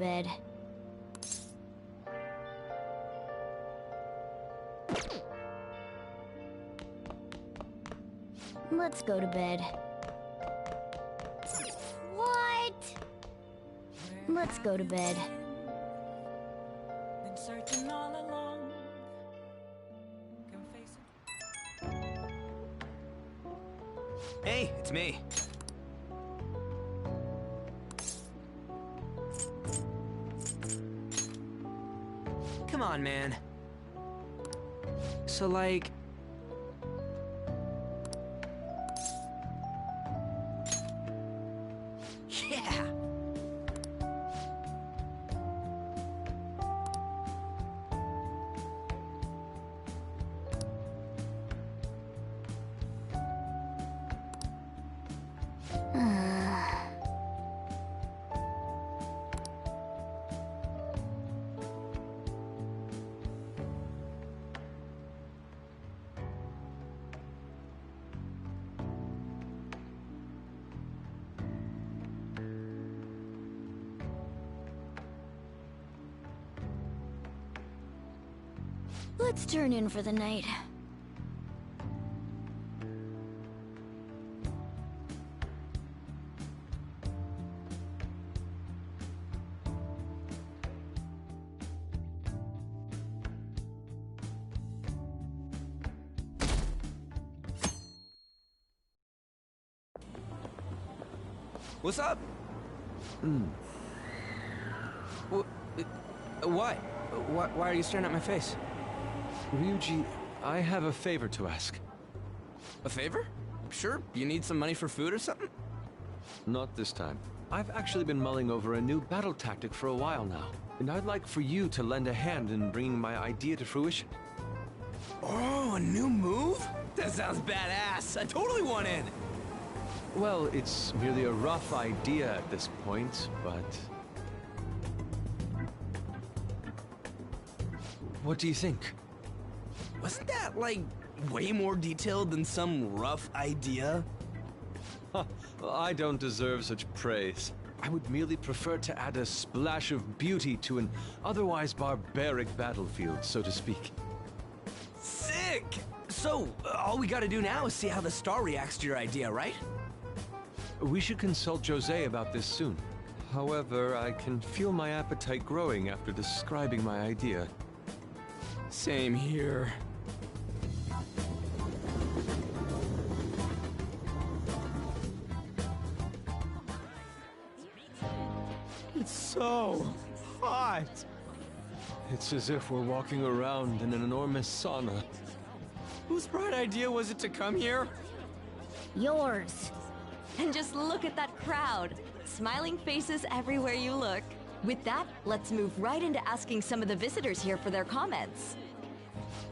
bed. Let's go to bed. What? Let's go to bed. Been searching all along. Can face it. Hey, it's me. Come on, man. So, like... Yeah! Let's turn in for the night. What's up? What? Why are you staring at my face? Ryuji, I have a favor to ask. A favor? Sure, you need some money for food or something? Not this time. I've actually been mulling over a new battle tactic for a while now, and I'd like for you to lend a hand in bringing my idea to fruition. Oh, a new move? That sounds badass. I totally want in. Well, it's merely a rough idea at this point, but... What do you think? Wasn't that, like, way more detailed than some rough idea? Huh, well, I don't deserve such praise. I would merely prefer to add a splash of beauty to an otherwise barbaric battlefield, so to speak. Sick! So, all we gotta do now is see how the star reacts to your idea, right? We should consult Jose about this soon. However, I can feel my appetite growing after describing my idea. Same here. It's so hot. It's as if we're walking around in an enormous sauna. Whose bright idea was it to come here? Yours. And just look at that crowd. Smiling faces everywhere you look. With that, let's move right into asking some of the visitors here for their comments.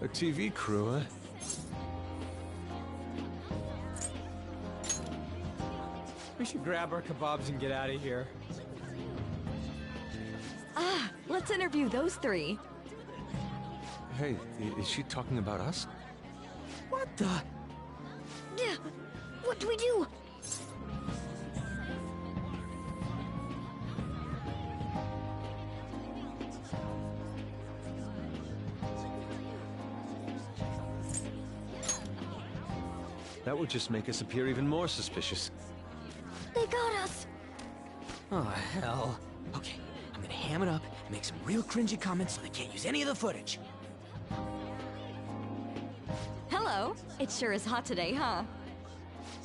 A TV crew, eh? We should grab our kebabs and get out of here. Ah, let's interview those three. Hey, is she talking about us? What the? Yeah. What do we do? That would just make us appear even more suspicious. They got us. Oh, hell. Okay, I'm gonna ham it up and make some real cringy comments so they can't use any of the footage. Hello. It sure is hot today, huh?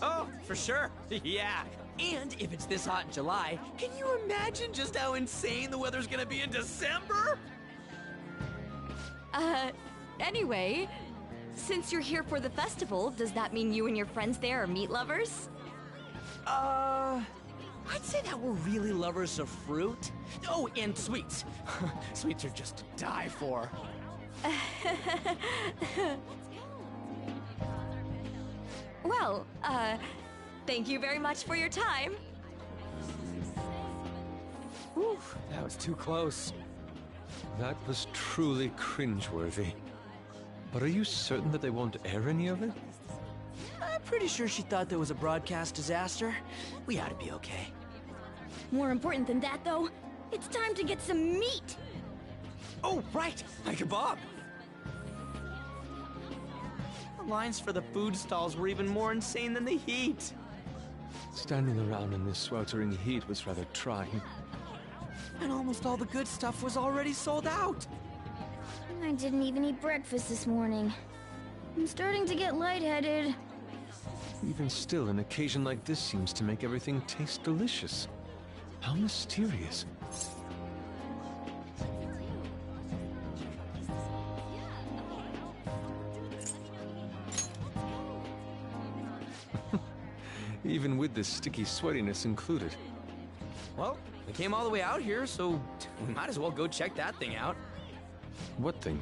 Oh, for sure. Yeah. And if it's this hot in July, can you imagine just how insane the weather's gonna be in December? Anyway, since you're here for the festival, does that mean you and your friends there are meat lovers? I'd say that we're really lovers of fruit. Oh, and sweets. Sweets are just to die for. Well, thank you very much for your time. Whew, that was too close. That was truly cringeworthy. But are you certain that they won't air any of it? I'm pretty sure she thought there was a broadcast disaster. We ought to be okay. More important than that, though, It's time to get some meat! Oh, right! My kebab! The lines for the food stalls were even more insane than the heat. Standing around in this sweltering heat was rather trying. And almost all the good stuff was already sold out. I didn't even eat breakfast this morning. I'm starting to get lightheaded. Even still, an occasion like this seems to make everything taste delicious. How mysterious. Even with this sticky sweatiness included. Well, we came all the way out here, so we might as well go check that thing out. What thing?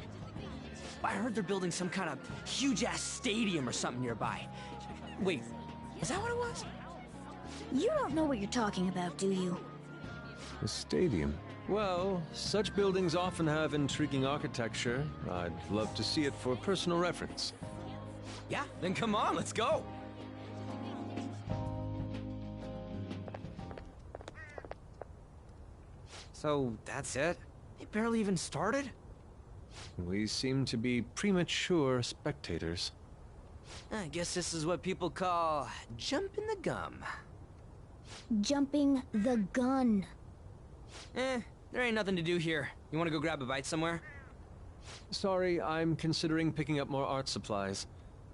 I heard they're building some kind of huge-ass stadium or something nearby. Wait, is that what it was? You don't know what you're talking about, do you? A stadium. Well, such buildings often have intriguing architecture. I'd love to see it for personal reference. Yeah, then come on, let's go. So, that's it? They barely even started? We seem to be premature spectators. I guess this is what people call jumping the gum. Jumping the gun. There ain't nothing to do here. You wanna go grab a bite somewhere? Sorry, I'm considering picking up more art supplies.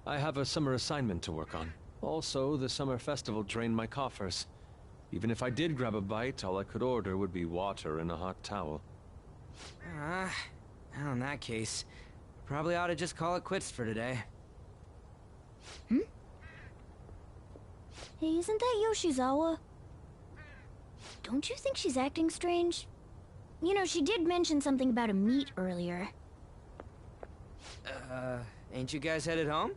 I have a summer assignment to work on. Also, the summer festival drained my coffers. Even if I did grab a bite, all I could order would be water and a hot towel. Well, in that case, probably ought to just call it quits for today. Hey, isn't that Yoshizawa? Don't you think she's acting strange? You know, she did mention something about a meet earlier. Ain't you guys headed home?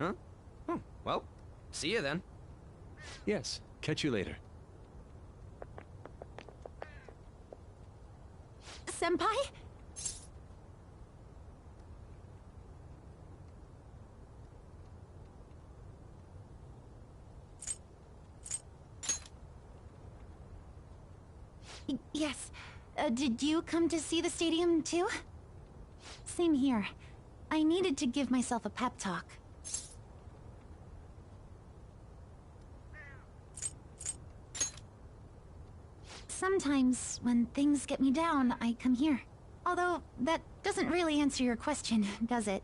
Huh? Oh, well, see you then. Yes, catch you later. Senpai? Yes. Did you come to see the stadium, too? Same here. I needed to give myself a pep talk. Sometimes, when things get me down, I come here. Although, that doesn't really answer your question, does it?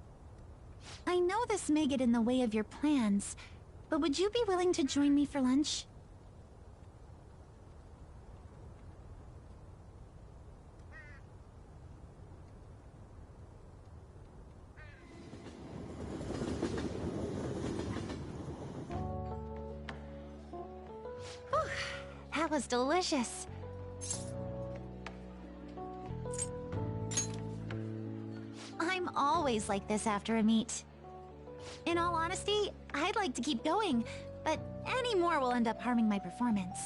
I know this may get in the way of your plans, but would you be willing to join me for lunch? Whew, that was delicious. I'm always like this after a meet. In all honesty, I'd like to keep going, but any more will end up harming my performance.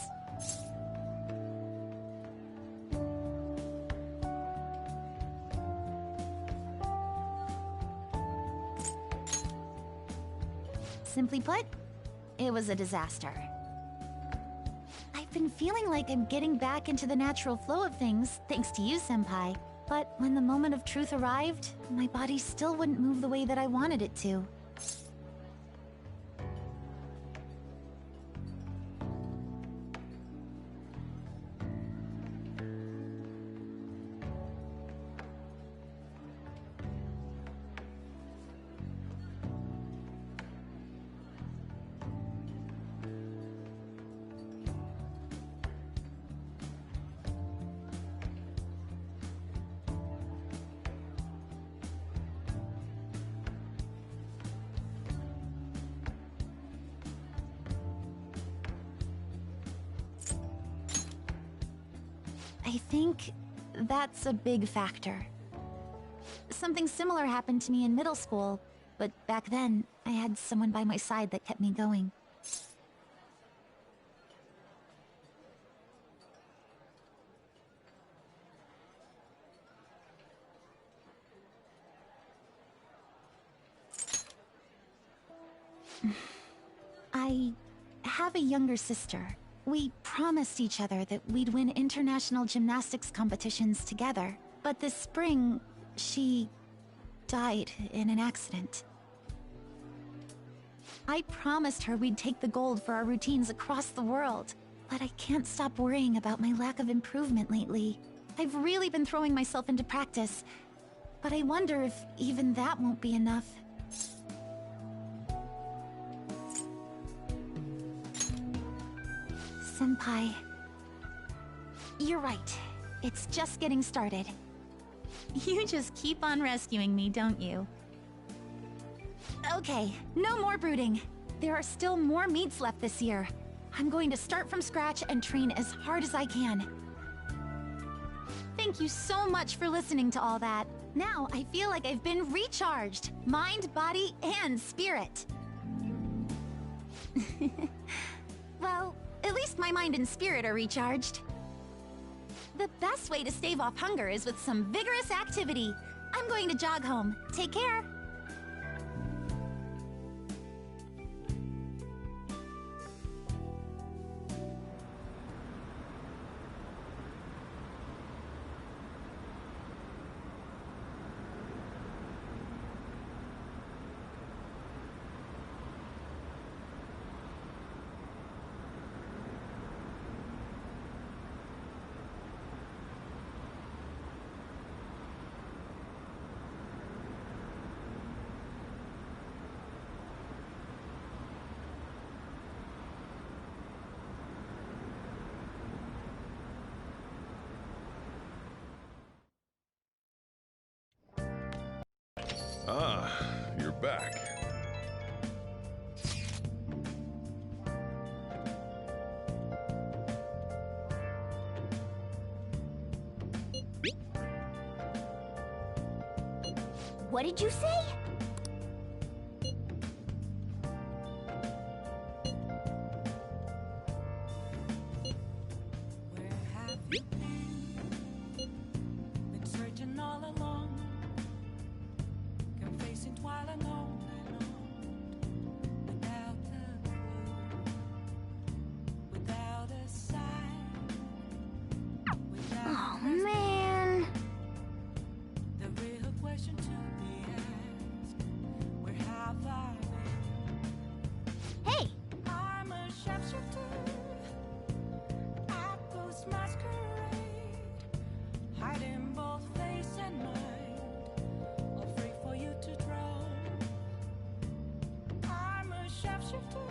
Simply put, it was a disaster. I've been feeling like I'm getting back into the natural flow of things, thanks to you, Senpai. But when the moment of truth arrived, my body still wouldn't move the way that I wanted it to. I think that's a big factor. Something similar happened to me in middle school, but back then, I had someone by my side that kept me going. I have a younger sister. We promised each other that we'd win international gymnastics competitions together. But this spring, she died in an accident. I promised her we'd take the gold for our routines across the world. But I can't stop worrying about my lack of improvement lately. I've really been throwing myself into practice, but I wonder if even that won't be enough. Senpai. You're right. It's just getting started. You just keep on rescuing me, don't you? Okay, no more brooding. There are still more meets left this year. I'm going to start from scratch and train as hard as I can. Thank you so much for listening to all that. Now I feel like I've been recharged. Mind, body, and spirit. Well, at least my mind and spirit are recharged. The best way to stave off hunger is with some vigorous activity. I'm going to jog home. Take care. Ah, you're back. What did you say? Where have you been? Been searching all along, confessing while alone and on, without a clue, without a sign, without Oh, a man. The real question to be asked: where have I been? Hey, I'm a sharpshooter at Post Masquerade, hiding both face and mind, all free for you to draw. I'm a sharpshooter.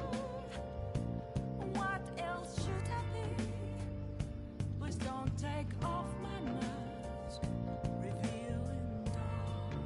What else should I be? Please don't take off my mask, revealing dawn.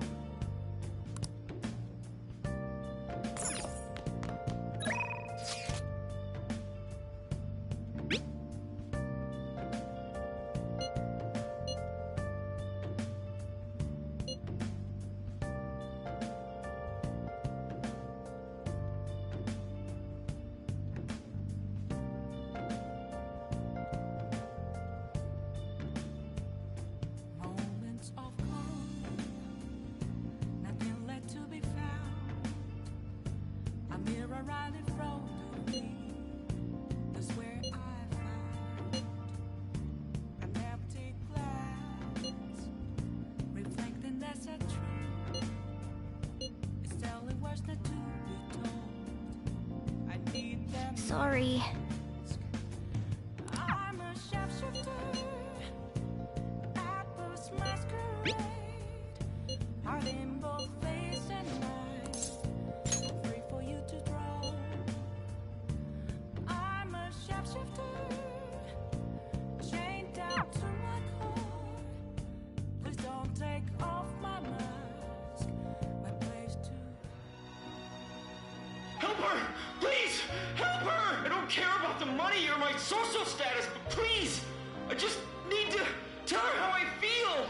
Moments of calm, nothing left to be found. A mirror right in front of me, that's where I found an empty glass, reflecting that's a truth. It's telling words not to be told. I need them. sorry. I'm a sharpshooter at Post Masquerade, hiding both face and mind, free for you to draw. I'm a sharpshooter, chained down to my core. Please don't take off my mask, my place to. Help her! Please! Help her! I don't care about the money or my social status, but please! I just need to tell her how I feel!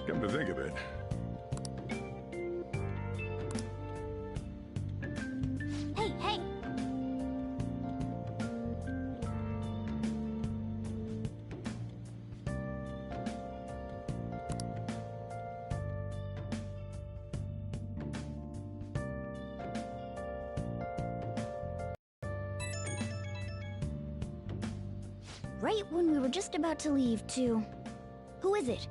Come to think of it, Hey, hey! Right when we were just about to leave, too. Who is it?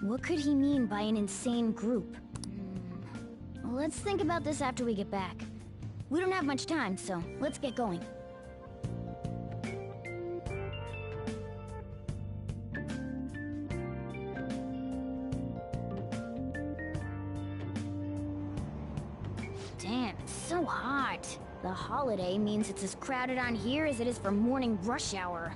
What could he mean by an insane group? Let's think about this after we get back. We don't have much time, so let's get going. Damn, it's so hot. The holiday means it's as crowded on here as it is for morning rush hour.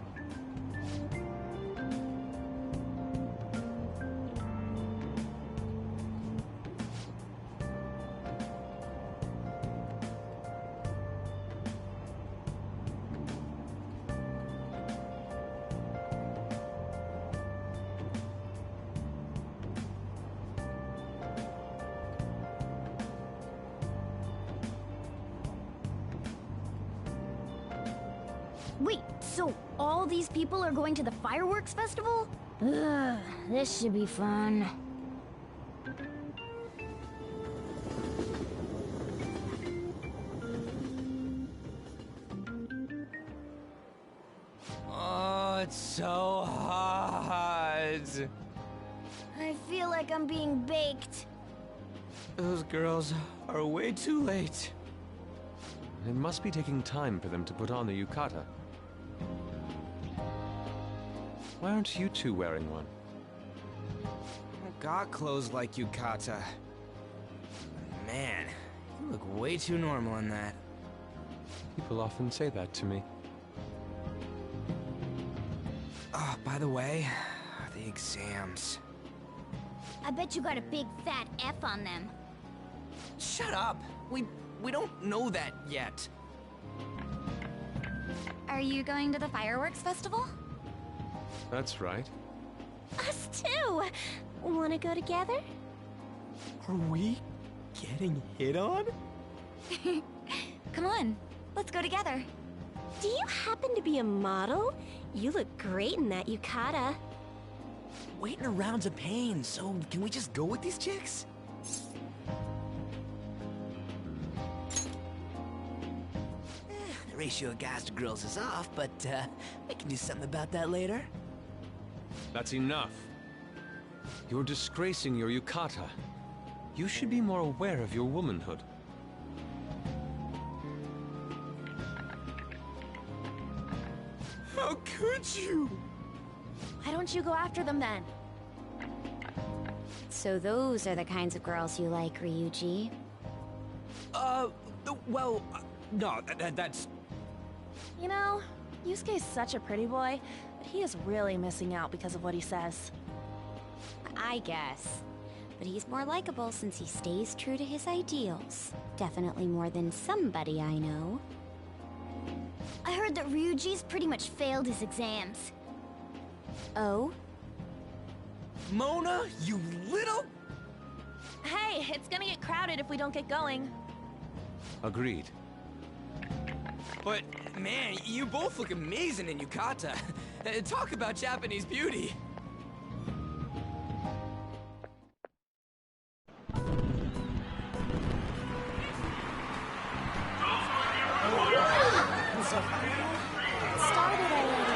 Wait, so all these people are going to the fireworks festival? Ugh, this should be fun. Oh, it's so hot. I feel like I'm being baked. Those girls are way too late. It must be taking time for them to put on the yukata. Why aren't you two wearing one? I got clothes like yukata. Man, you look way too normal in that. People often say that to me. Oh, by the way, the exams. I bet you got a big fat F on them. Shut up! We don't know that yet. Are you going to the fireworks festival? That's right. Us too! Wanna go together? Are we getting hit on? Come on, let's go together. Do you happen to be a model? You look great in that yukata. Waiting around's a pain, so can we just go with these chicks? The ratio of guys to girls is off, but we can do something about that later. That's enough. You're disgracing your yukata. You should be more aware of your womanhood. How could you? Why don't you go after them then? So those are the kinds of girls you like, Ryuji. Well, no, that's... You know, Yusuke's such a pretty boy, but he is really missing out because of what he says. I guess. But he's more likable since he stays true to his ideals. Definitely more than somebody I know. I heard that Ryuji's pretty much failed his exams. Oh? Mona, you little... Hey, it's gonna get crowded if we don't get going. Agreed. But, man, you both look amazing in yukata. Talk about Japanese beauty. Started already.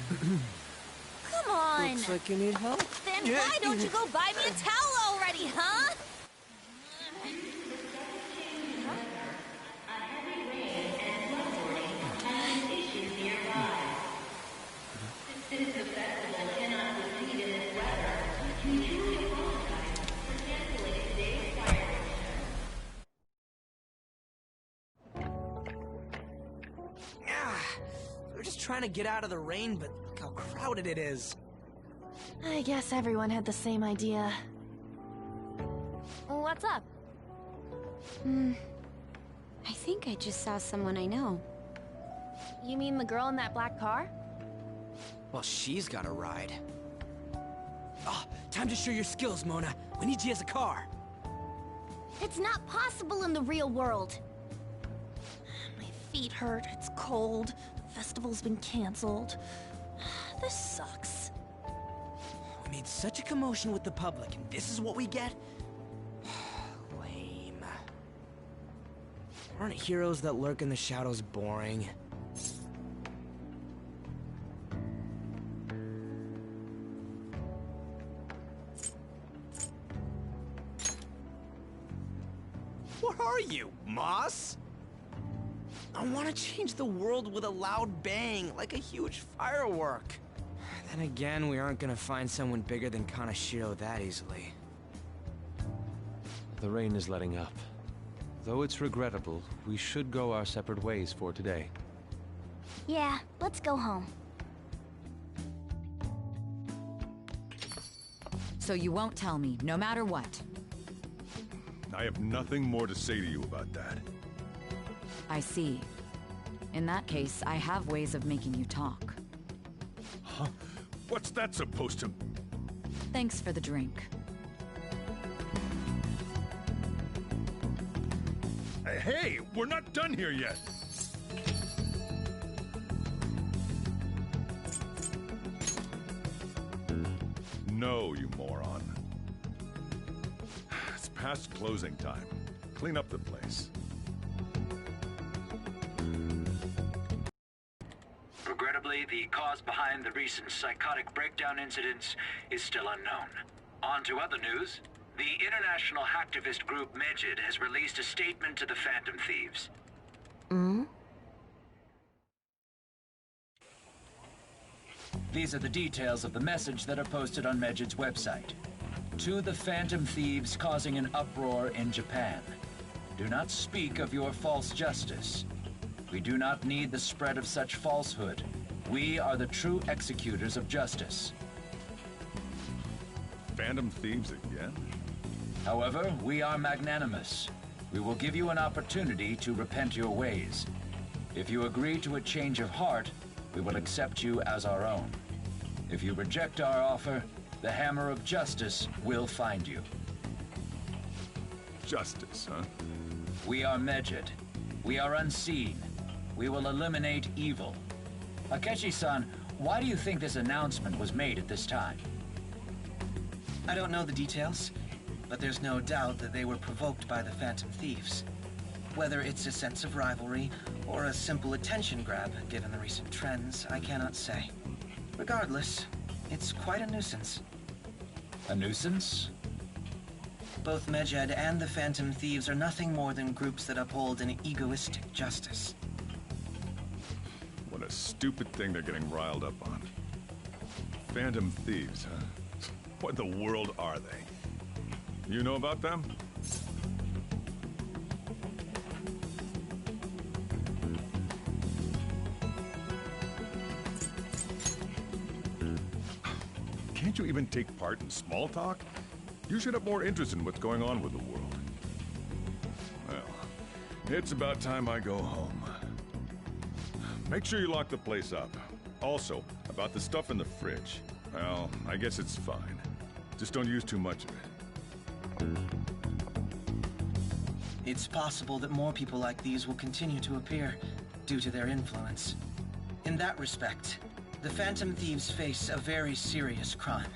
Come on! Looks like you need help. Then why don't you go buy me a towel already, huh? We're just trying to get out of the rain, but look how crowded it is. I guess everyone had the same idea. What's up? I think I just saw someone I know. You mean the girl in that black car? Well, she's got a ride. Ah, time to show your skills, Mona. We need you as a car. It's not possible in the real world. My feet hurt, it's cold, the festival's been canceled. This sucks. We made such a commotion with the public, and this is what we get? Lame. Aren't heroes that lurk in the shadows boring? What are you, Moss? I want to change the world with a loud bang, like a huge firework. Then again, we aren't gonna find someone bigger than Kanashiro that easily. The rain is letting up. Though it's regrettable, we should go our separate ways for today. Yeah, let's go home. So you won't tell me, no matter what. I have nothing more to say to you about that. I see. In that case, I have ways of making you talk. Huh? What's that supposed to... Thanks for the drink. Hey, we're not done here yet! No, you moron. It's past closing time. Clean up the place. Regrettably, the cause behind the recent psychotic breakdown incidents is still unknown. On to other news. The international hacktivist group Medjed has released a statement to the Phantom Thieves. These are the details of the message that are posted on Medjed's website. To the Phantom Thieves causing an uproar in Japan. Do not speak of your false justice. We do not need the spread of such falsehood. We are the true executors of justice. Phantom Thieves again? However, we are magnanimous. We will give you an opportunity to repent your ways. If you agree to a change of heart, we will accept you as our own. If you reject our offer, the hammer of justice will find you. Justice, huh? We are Medjed. We are unseen. We will eliminate evil. Akechi-san, why do you think this announcement was made at this time? I don't know the details, but there's no doubt that they were provoked by the Phantom Thieves. Whether it's a sense of rivalry or a simple attention grab, given the recent trends, I cannot say. Regardless, it's quite a nuisance. A nuisance? Both Medjed and the Phantom Thieves are nothing more than groups that uphold an egoistic justice. What a stupid thing they're getting riled up on. Phantom Thieves, huh? What the world are they? You know about them? Can't you even take part in small talk? You should have more interest in what's going on with the world. Well, it's about time I go home. Make sure you lock the place up. Also, about the stuff in the fridge. Well, I guess it's fine. Just don't use too much of it. It's possible that more people like these will continue to appear due to their influence. In that respect, the Phantom Thieves face a very serious crime.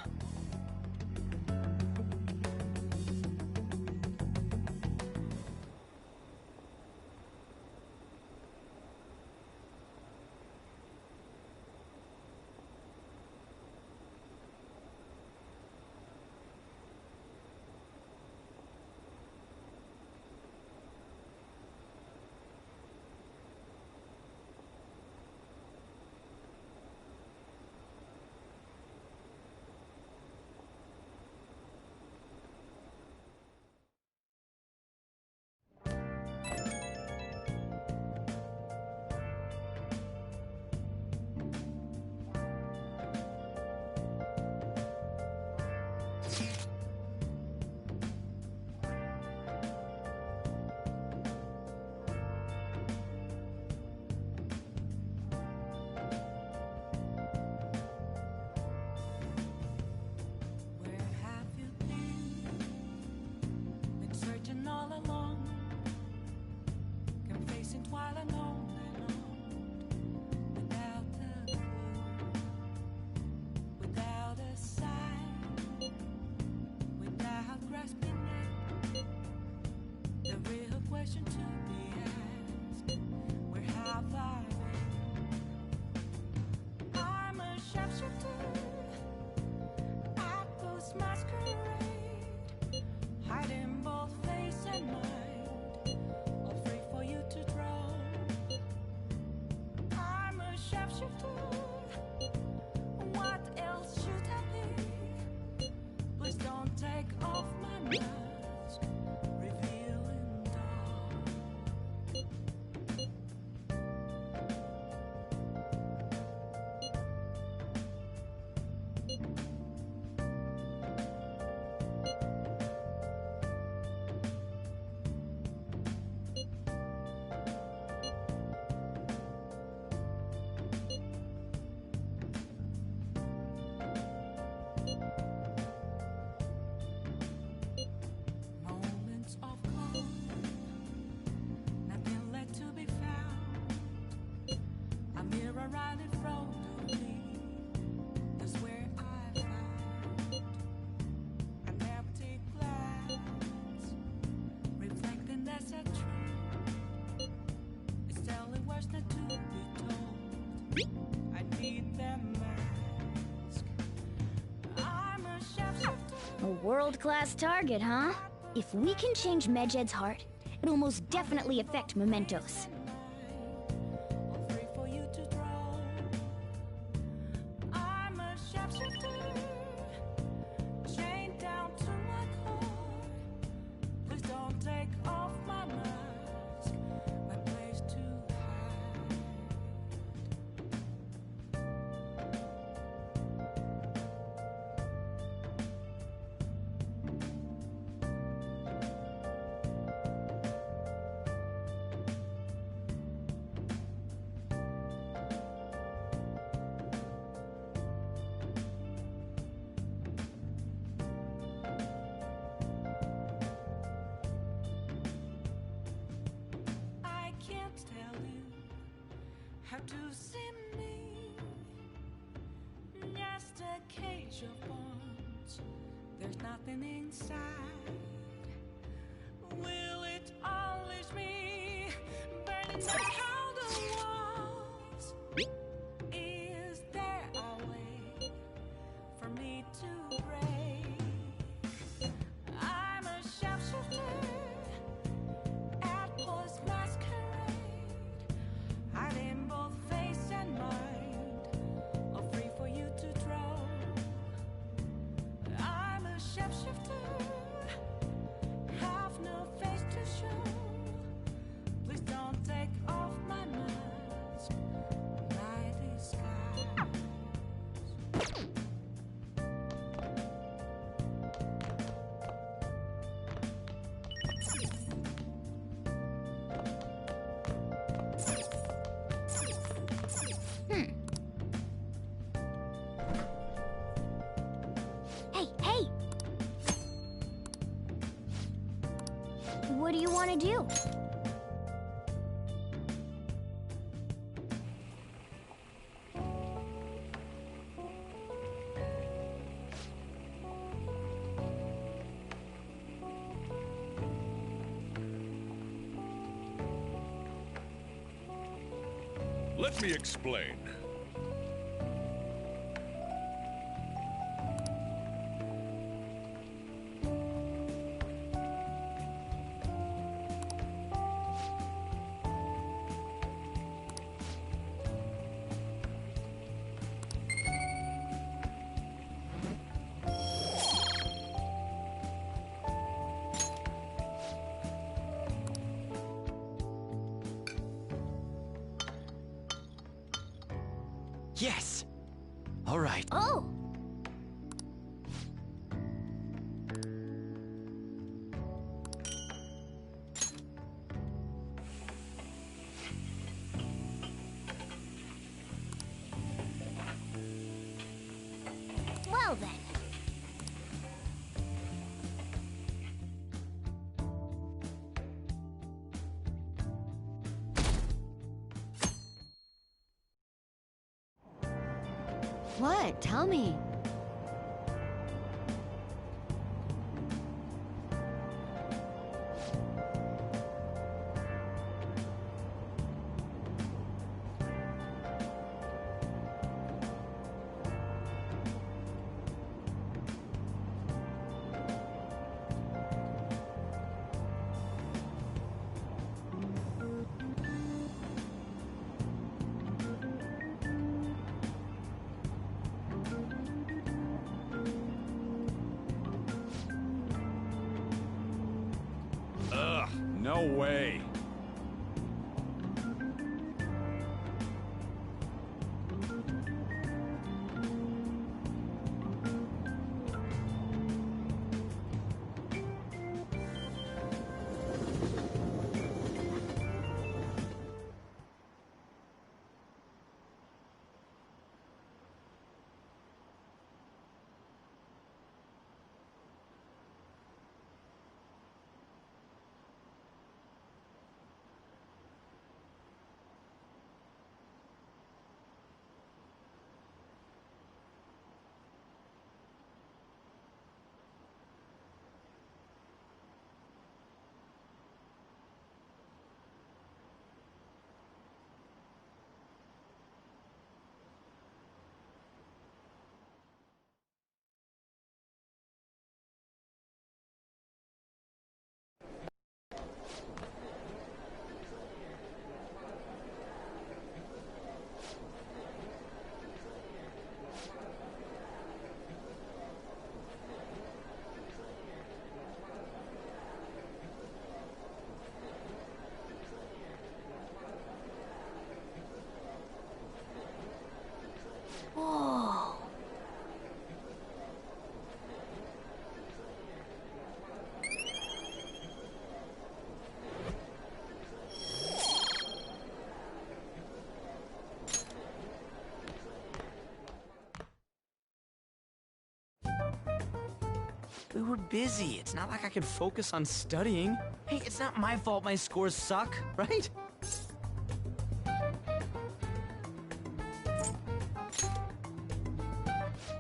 world-class target, huh? If we can change Medjed's heart, it'll most definitely affect Mementos. Free for you to draw. I'm a shapeshifter, chained down to my core. Please don't take off my mask, my place to hide. I can't tell you how to see me. Just a cage of bones. There's nothing inside. Will it unleash me? Burning down the walls. Is there a way for me to break? I'm a shapeshifter at Post Masquerade, hiding both face and mind, all free for you to draw. I'm a shapeshifter, have no face to show. Please don't take off my mask, my disguise. Hey, hey! What do you want to do? Let me explain. Yes! All right. Oh! Well then. What? Tell me. Ugh, no way. We were busy. It's not like I could focus on studying. Hey, it's not my fault my scores suck, right?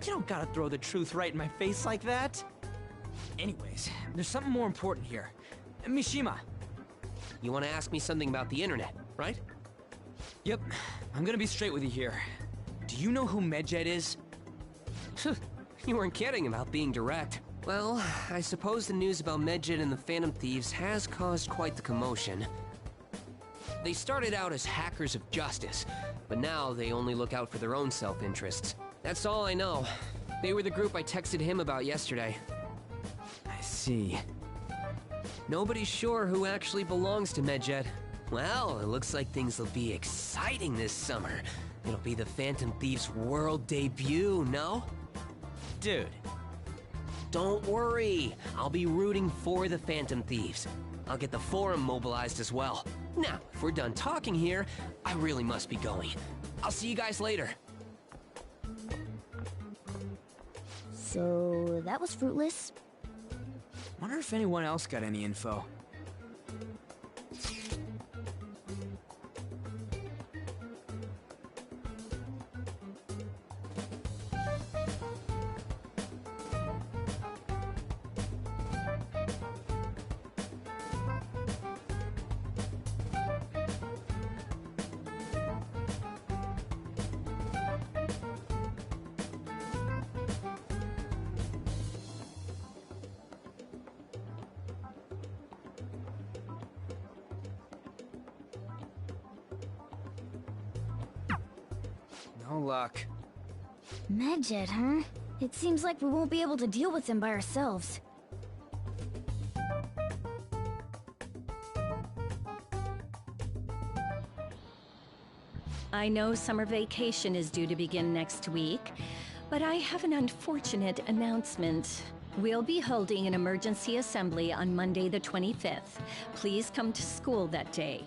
You don't gotta throw the truth right in my face like that. Anyways, there's something more important here. Mishima. You want to ask me something about the internet, right? Yep, I'm gonna be straight with you here. Do you know who Medjed is? You weren't kidding about being direct. Well, I suppose the news about Medjed and the Phantom Thieves has caused quite the commotion. They started out as hackers of justice, but now they only look out for their own self-interests. That's all I know. They were the group I texted him about yesterday. I see. Nobody's sure who actually belongs to Medjed. Well, it looks like things will be exciting this summer. It'll be the Phantom Thieves' world debut, no? Dude. Don't worry. I'll be rooting for the Phantom Thieves. I'll get the forum mobilized as well. Now, if we're done talking here, I really must be going. I'll see you guys later. So, that was fruitless. Wonder if anyone else got any info. No luck. Medjed, huh? It seems like we won't be able to deal with him by ourselves. I know summer vacation is due to begin next week, but I have an unfortunate announcement. We'll be holding an emergency assembly on Monday the 25th. Please come to school that day.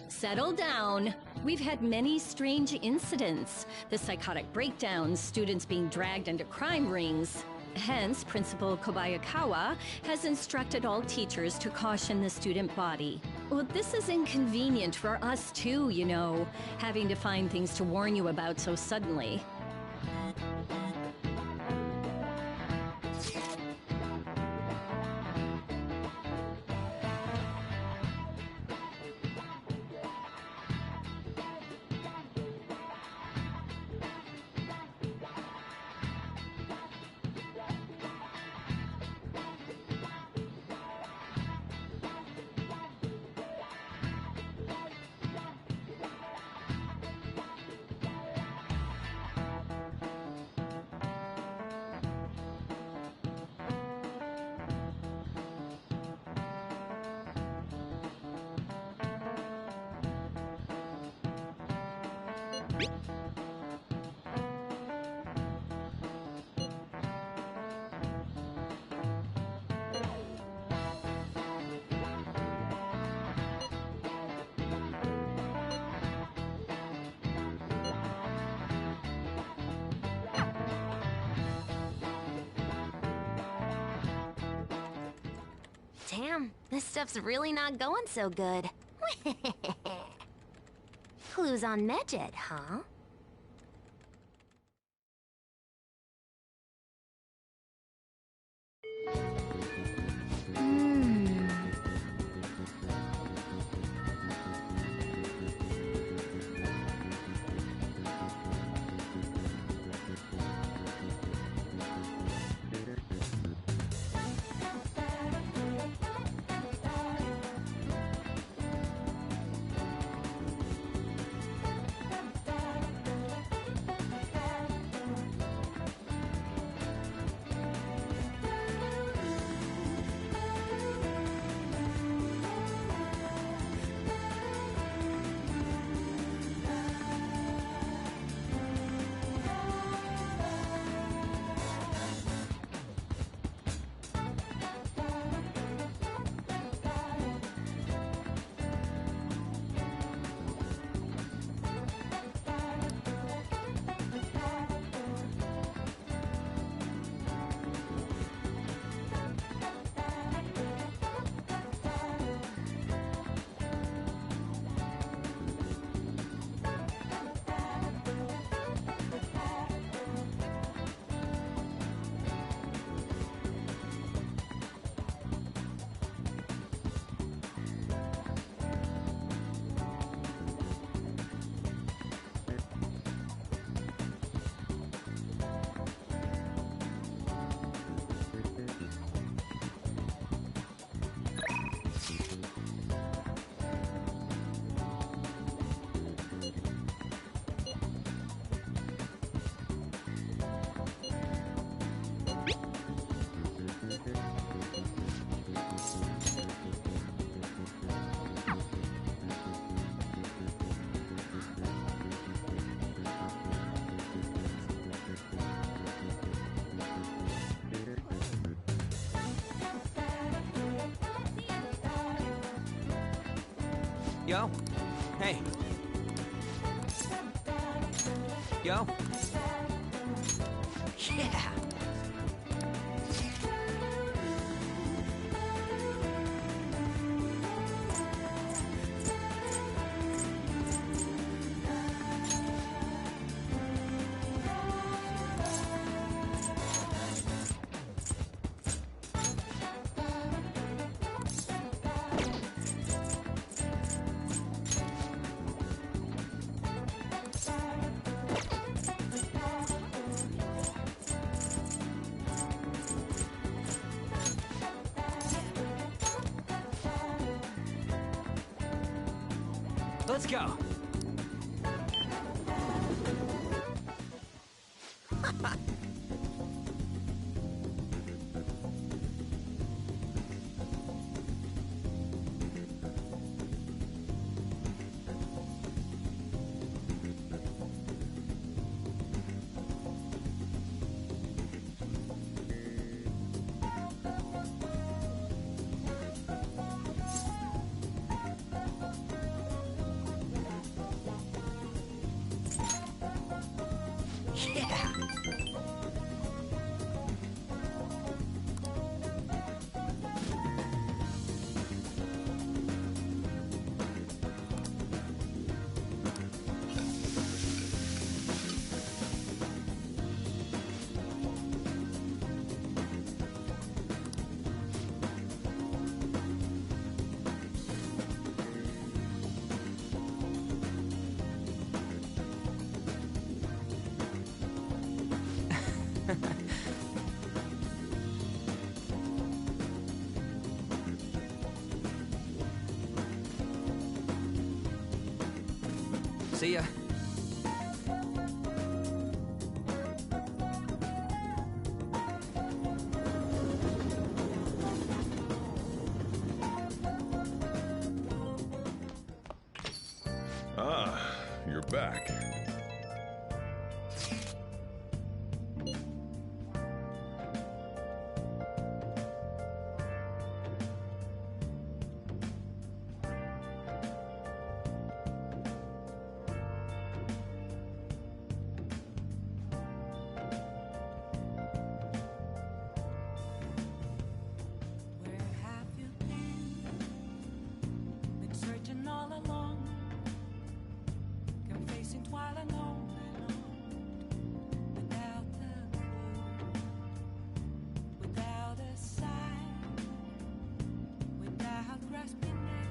Settle down. We've had many strange incidents. The psychotic breakdowns, students being dragged into crime rings. Hence, Principal Kobayakawa has instructed all teachers to caution the student body. Well, this is inconvenient for us too, you know, having to find things to warn you about so suddenly. Damn, this stuff's really not going so good. Clues on Medjed, huh? Yo? Hey. Yo? Yeah! Let's go. See ya. Ah, you're back. Searching all along, confessing while alone without the clue, without a sign, without grasping it.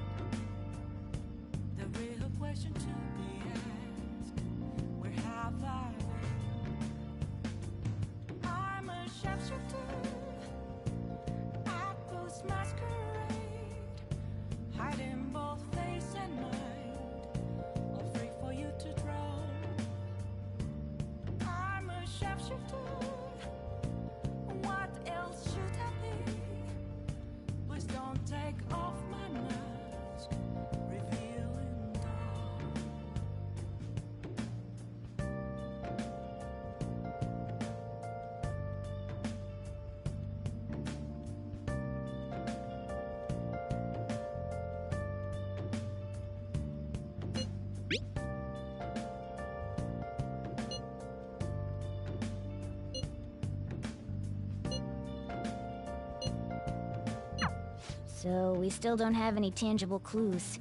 The real question to be asked: where have I been? I'm a sharpshooter at this masquerade, hiding both face and mind, all free for you to draw. I'm a sharpshooter. What else should I be? Please don't take off my mask, revealing dawn. So we still don't have any tangible clues.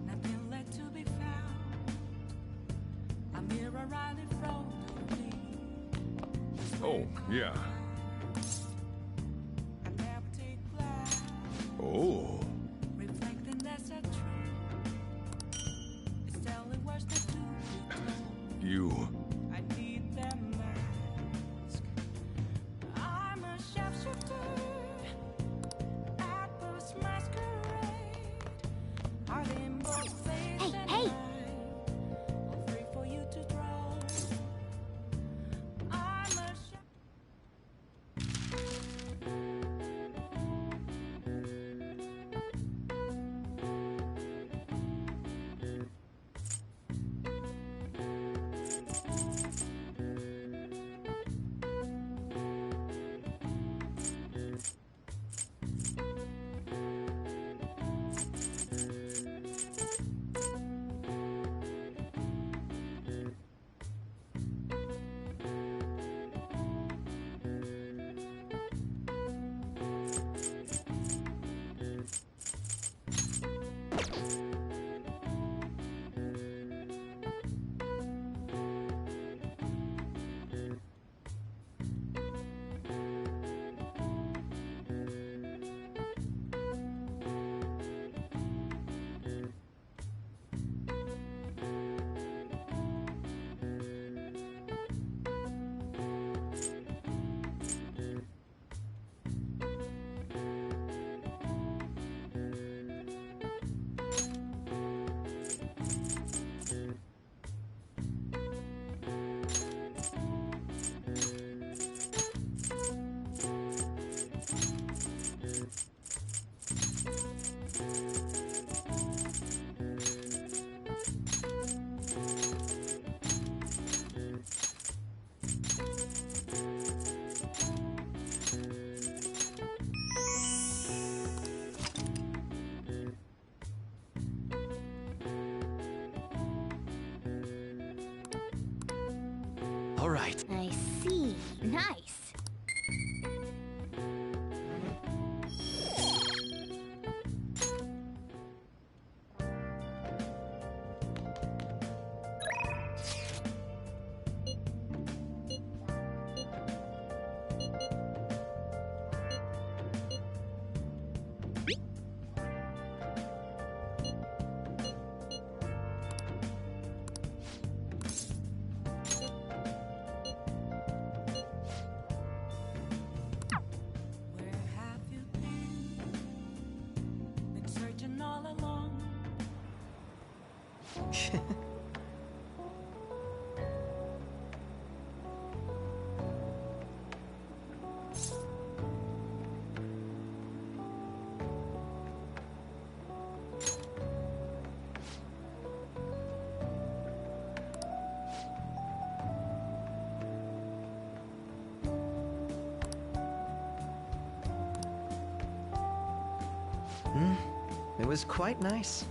Nothing left to be found. A mirror right in front of me. Oh, yeah. An empty glass, Oh. reflecting as a tree. It's telling words that to be told. You. I need that mask. I'm a sharpshooter at this masquerade, hiding both face and mind, all free for you to draw. I'm a right. I see. Nice. Where have you been? Been searching all along. It was quite nice.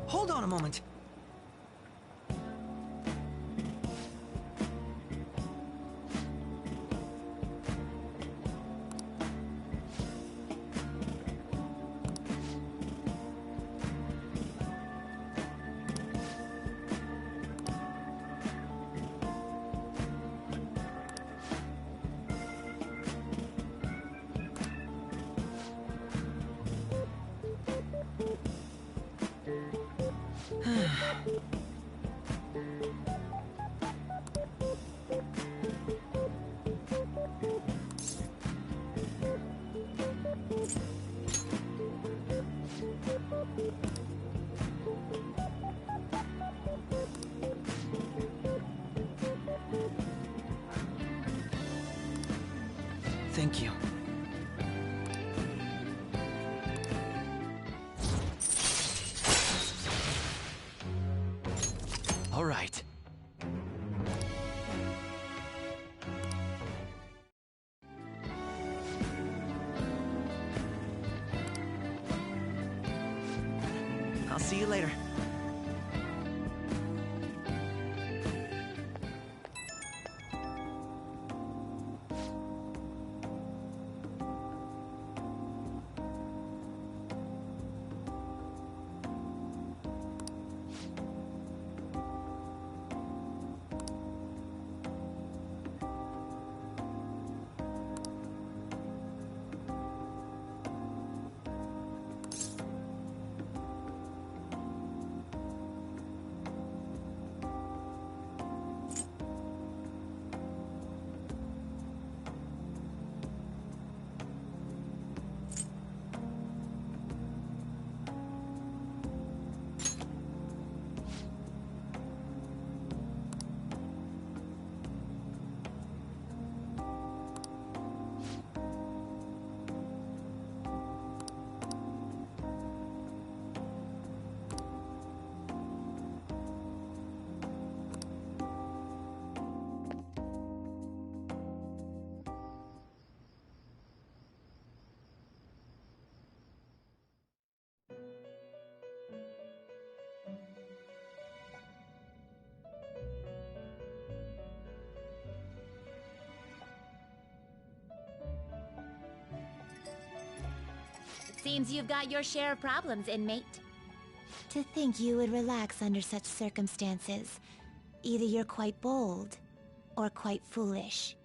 Hold on a moment. Thank you. All right. I'll see you later. Seems you've got your share of problems, inmate. To think you would relax under such circumstances. Either you're quite bold, or quite foolish?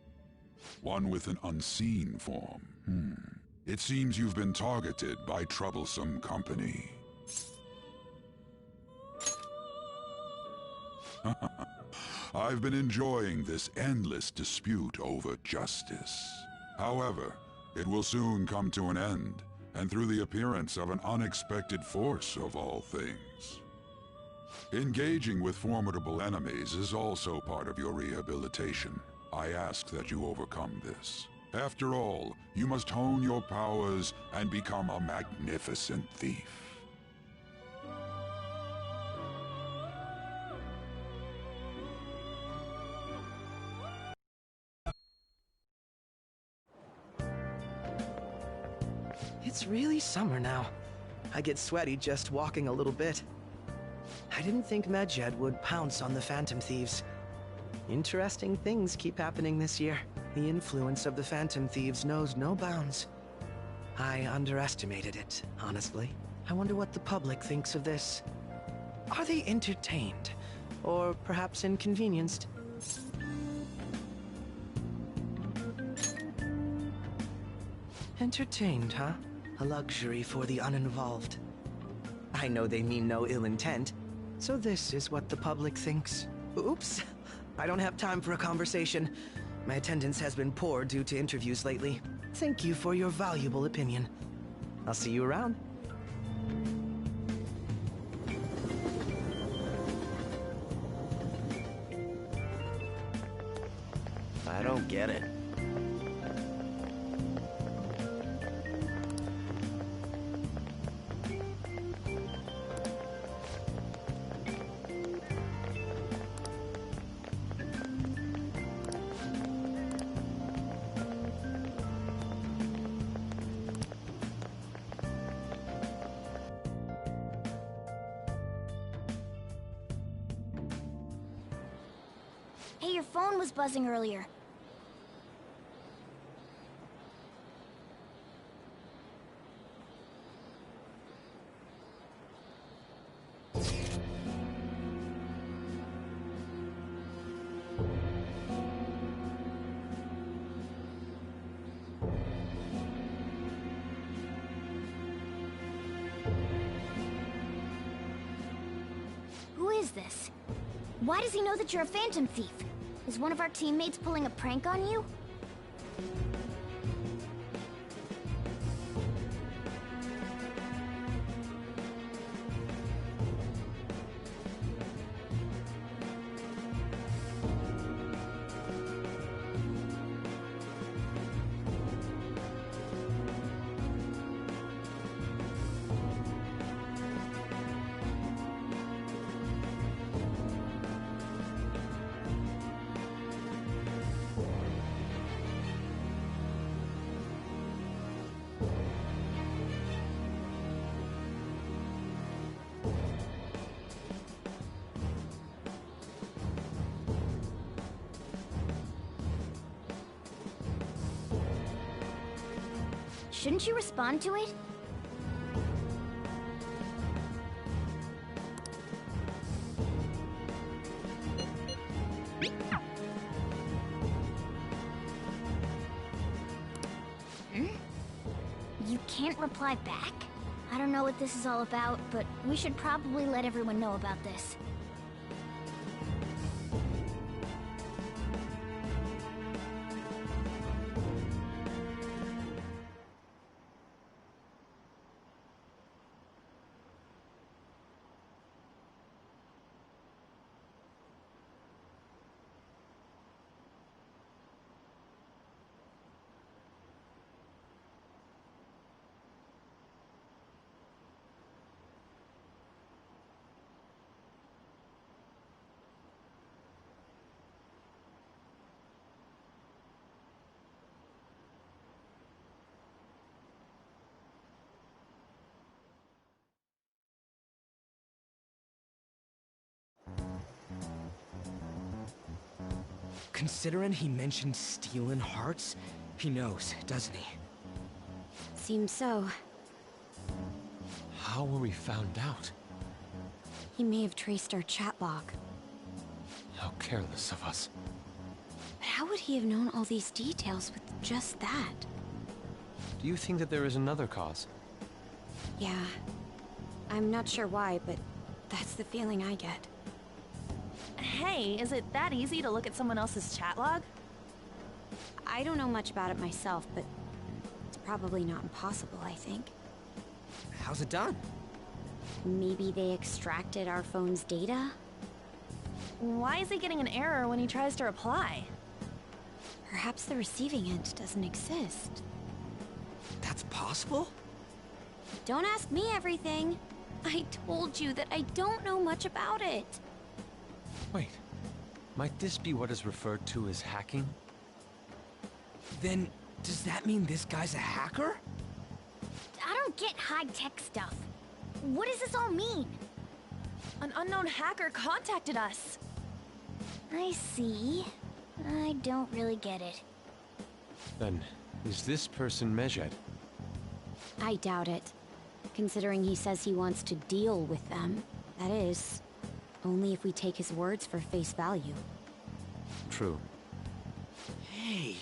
One with an unseen form. It seems you've been targeted by troublesome company. I've been enjoying this endless dispute over justice. However, it will soon come to an end, and through the appearance of an unexpected force of all things. Engaging with formidable enemies is also part of your rehabilitation. I ask that you overcome this. After all, you must hone your powers and become a magnificent thief. It's really summer now. I get sweaty just walking a little bit. I didn't think Medjed would pounce on the Phantom Thieves. Interesting things keep happening this year. The influence of the Phantom Thieves knows no bounds. I underestimated it, honestly. I wonder what the public thinks of this. Are they entertained? Or perhaps inconvenienced? Entertained, huh? A luxury for the uninvolved. I know they mean no ill intent, so this is what the public thinks. Oops, I don't have time for a conversation. My attendance has been poor due to interviews lately. Thank you for your valuable opinion. I'll see you around. I don't get it. Hey, your phone was buzzing earlier. Who is this? Why does he know that you're a Phantom Thief? Is one of our teammates pulling a prank on you? Shouldn't you respond to it? You can't reply back? I don't know what this is all about, but we should probably let everyone know about this. Considering he mentioned stealing hearts, he knows, doesn't he? Seems so. How were we found out? He may have traced our chat log. How careless of us. How would he have known all these details with just that? Do you think that there is another cause? Yeah. I'm not sure why, but that's the feeling I get. Hey, is it that easy to look at someone else's chat log? I don't know much about it myself, but it's probably not impossible, I think. How's it done? Maybe they extracted our phone's data? Why is he getting an error when he tries to reply? Perhaps the receiving end doesn't exist. That's possible? Don't ask me everything. I told you that I don't know much about it. Wait, might this be what is referred to as hacking? Then, does that mean this guy's a hacker? I don't get high-tech stuff. What does this all mean? An unknown hacker contacted us. I see. I don't really get it. Then, is this person Medjed? I doubt it. Considering he says he wants to deal with them. That is, only if we take his words for face value. True. Hey,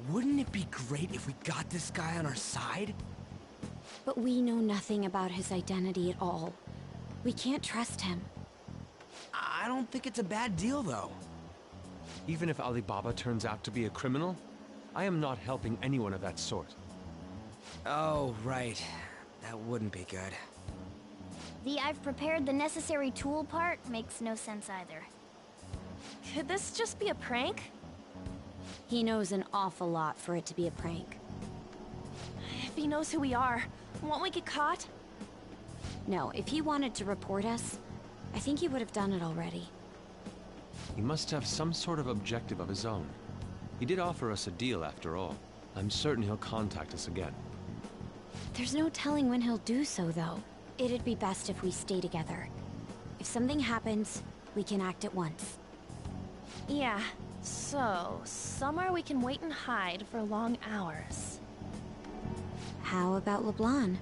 wouldn't it be great if we got this guy on our side? But we know nothing about his identity at all. We can't trust him. I don't think it's a bad deal, though. Even if Alibaba turns out to be a criminal, I am not helping anyone of that sort. Oh, right. That wouldn't be good. The "I've prepared the necessary tool" part makes no sense either. Could this just be a prank? He knows an awful lot for it to be a prank. If he knows who we are, won't we get caught? No, if he wanted to report us, I think he would have done it already. He must have some sort of objective of his own. He did offer us a deal after all. I'm certain he'll contact us again. There's no telling when he'll do so, though. It'd be best if we stay together. If something happens, we can act at once. Yeah, so somewhere we can wait and hide for long hours. How about LeBlanc?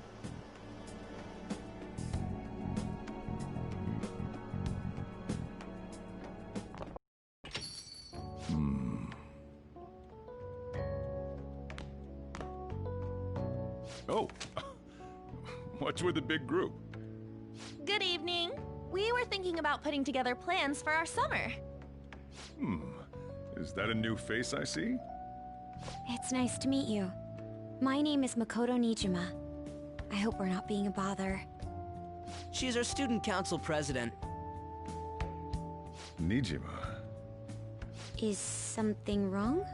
Oh, what's with the big group? Good evening. We were thinking about putting together plans for our summer. Is that a new face I see? It's nice to meet you. My name is Makoto Nijima. I hope we're not being a bother. She's our student council president. Nijima? Is something wrong?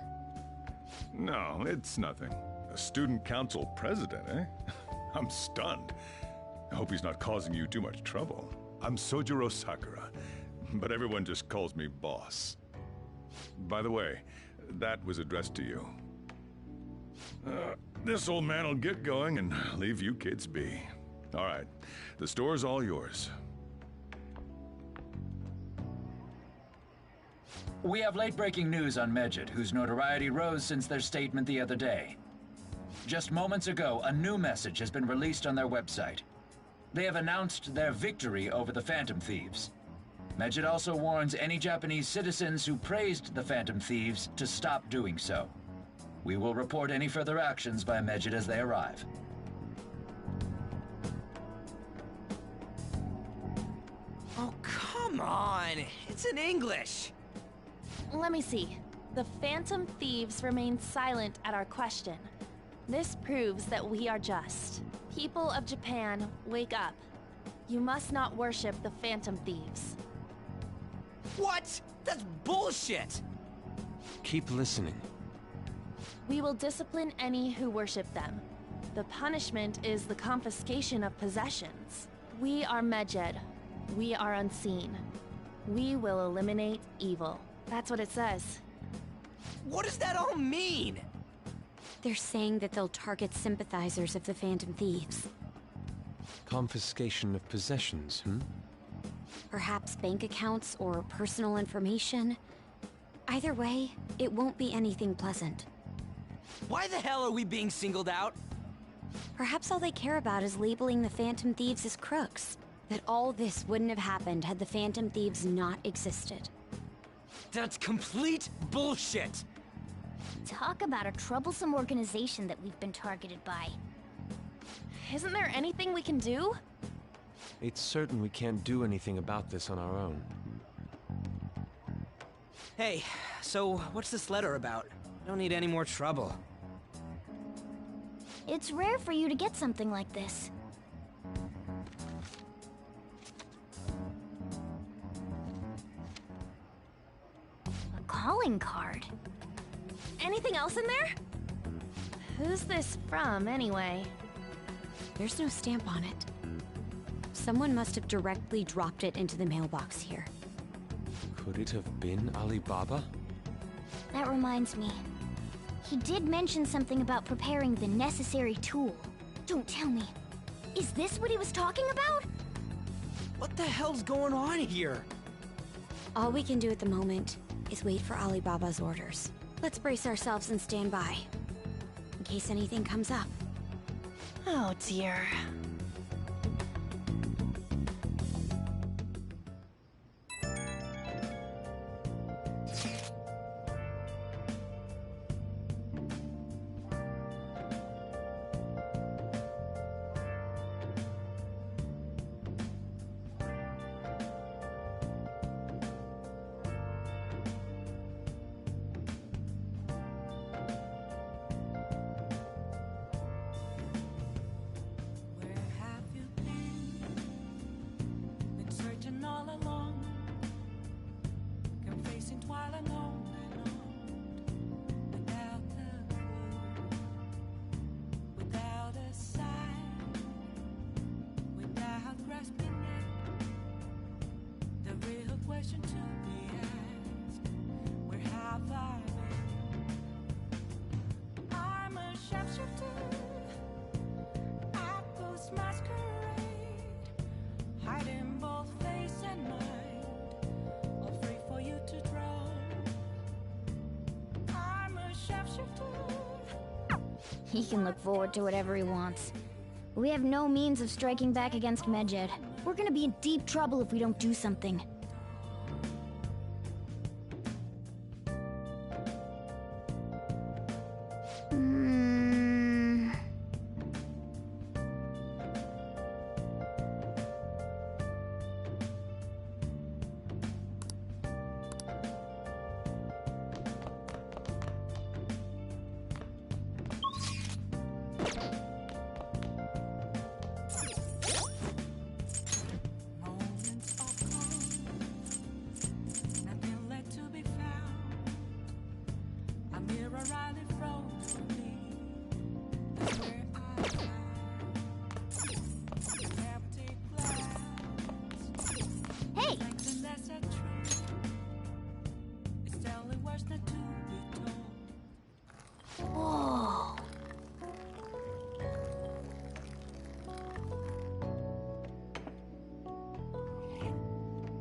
No, it's nothing. A student council president, eh? I'm stunned. I hope he's not causing you too much trouble. I'm Sojiro Sakura, but everyone just calls me boss. By the way, that was addressed to you. This old man will get going and leave you kids be. All right, the store's all yours. We have late-breaking news on Medjed, whose notoriety rose since their statement the other day. Just moments ago, a new message has been released on their website. They have announced their victory over the Phantom Thieves. Medjed also warns any Japanese citizens who praised the Phantom Thieves to stop doing so. We will report any further actions by Medjed as they arrive. Oh, come on! It's in English! Let me see. The Phantom Thieves remain silent at our question. This proves that we are just. People of Japan, wake up. You must not worship the Phantom Thieves. What? That's bullshit! Keep listening. We will discipline any who worship them. The punishment is the confiscation of possessions. We are Medjed. We are unseen. We will eliminate evil. That's what it says. What does that all mean? They're saying that they'll target sympathizers of the Phantom Thieves. Confiscation of possessions, Perhaps bank accounts or personal information. Either way, it won't be anything pleasant. Why the hell are we being singled out? Perhaps all they care about is labeling the Phantom Thieves as crooks. That all this wouldn't have happened had the Phantom Thieves not existed. That's complete bullshit! Talk about a troublesome organization that we've been targeted by. Isn't there anything we can do? It's certain we can't do anything about this on our own. Hey, so what's this letter about? I don't need any more trouble. It's rare for you to get something like this. A calling card. Anything else in there? Who's this from, anyway? There's no stamp on it. Someone must have directly dropped it into the mailbox here. Could it have been Alibaba? That reminds me. He did mention something about preparing the necessary tool. Don't tell me. Is this what he was talking about? What the hell's going on here? All we can do at the moment is wait for Alibaba's orders. Let's brace ourselves and stand by, in case anything comes up. Oh dear. He can look forward to whatever he wants. We have no means of striking back against Medjed. We're gonna be in deep trouble if we don't do something.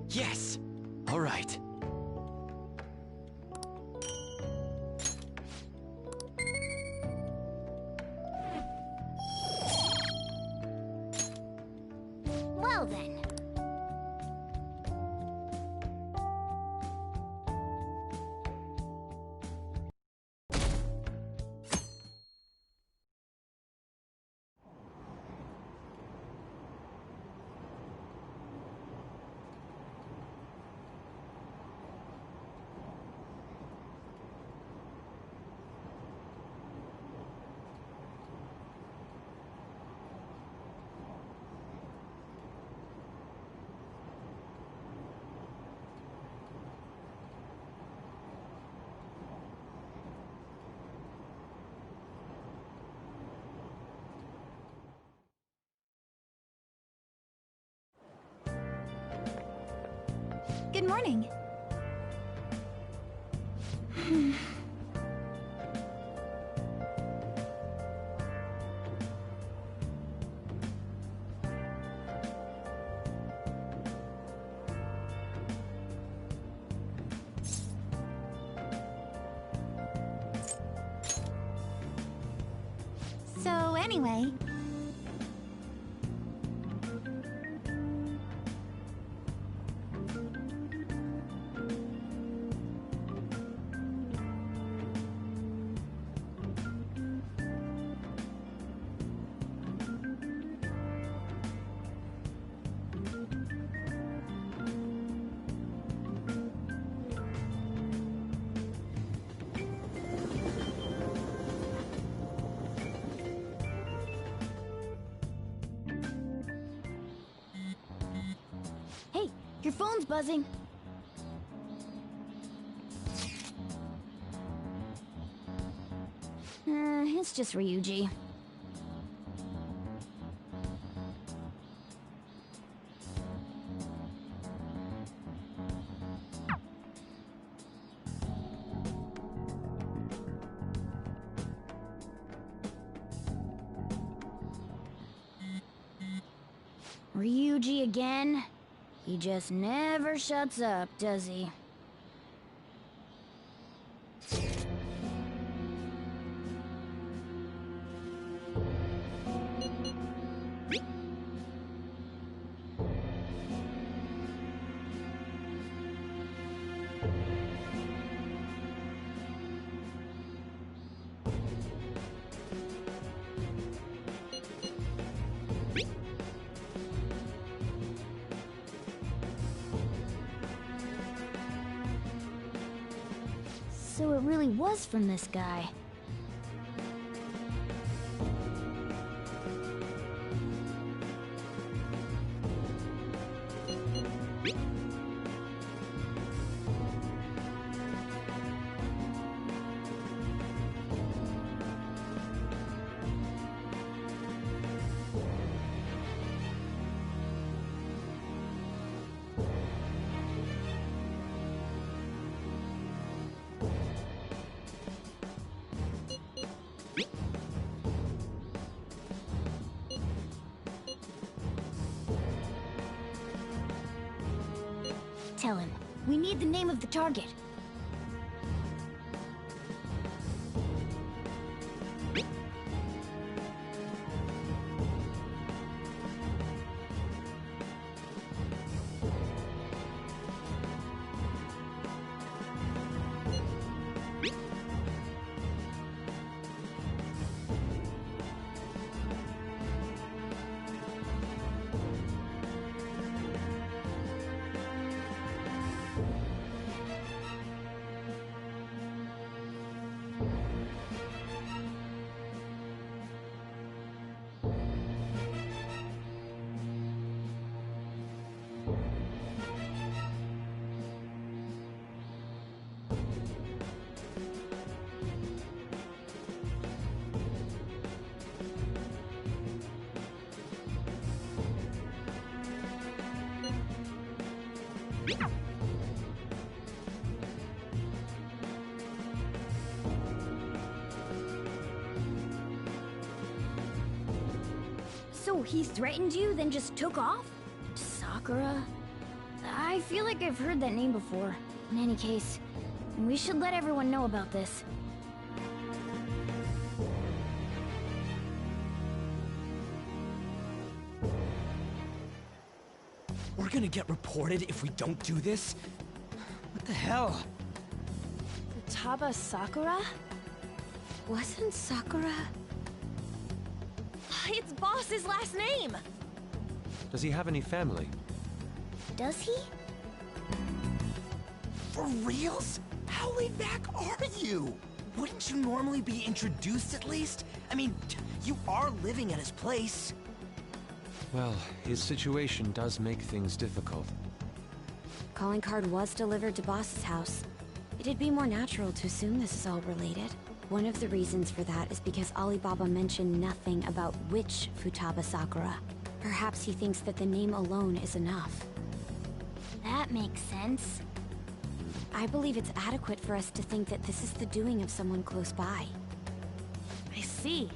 Yes! All right. Well then. Good morning. So anyway, Your phone's buzzing. It's just Ryuji. Ryuji again? He just never shuts up, does he? So it really was from this guy. Tell him. We need the name of the target. So he threatened you, then just took off? Sakura? I feel like I've heard that name before. In any case, we should let everyone know about this. We're gonna get reported if we don't do this? What the hell? Futaba Sakura? Wasn't Sakura... It's Boss's last name! Does he have any family? Does he? For reals? How laid back are you? Wouldn't you normally be introduced at least? I mean, you are living at his place. Well, his situation does make things difficult. Calling card was delivered to Boss's house. It'd be more natural to assume this is all related. One of the reasons for that is because Alibaba mentioned nothing about which Futaba Sakura. Perhaps he thinks that the name alone is enough. That makes sense. I believe it's adequate for us to think that this is the doing of someone close by. I see.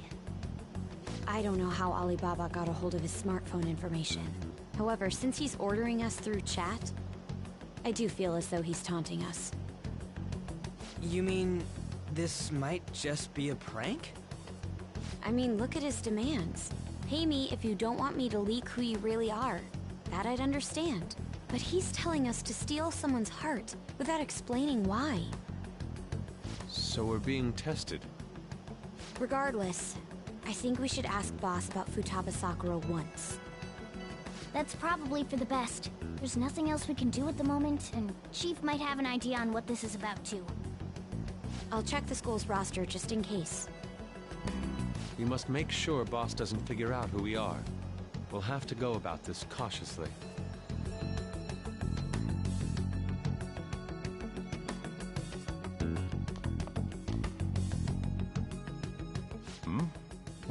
I don't know how Alibaba got a hold of his smartphone information. However, since he's ordering us through chat, I do feel as though he's taunting us. You mean... this might just be a prank? I mean, look at his demands. Pay me if you don't want me to leak who you really are. That I'd understand. But he's telling us to steal someone's heart without explaining why. So we're being tested. Regardless, I think we should ask Boss about Futaba Sakura once. That's probably for the best. There's nothing else we can do at the moment, and Chief might have an idea on what this is about too. I'll check the school's roster just in case. We must make sure Boss doesn't figure out who we are. We'll have to go about this cautiously.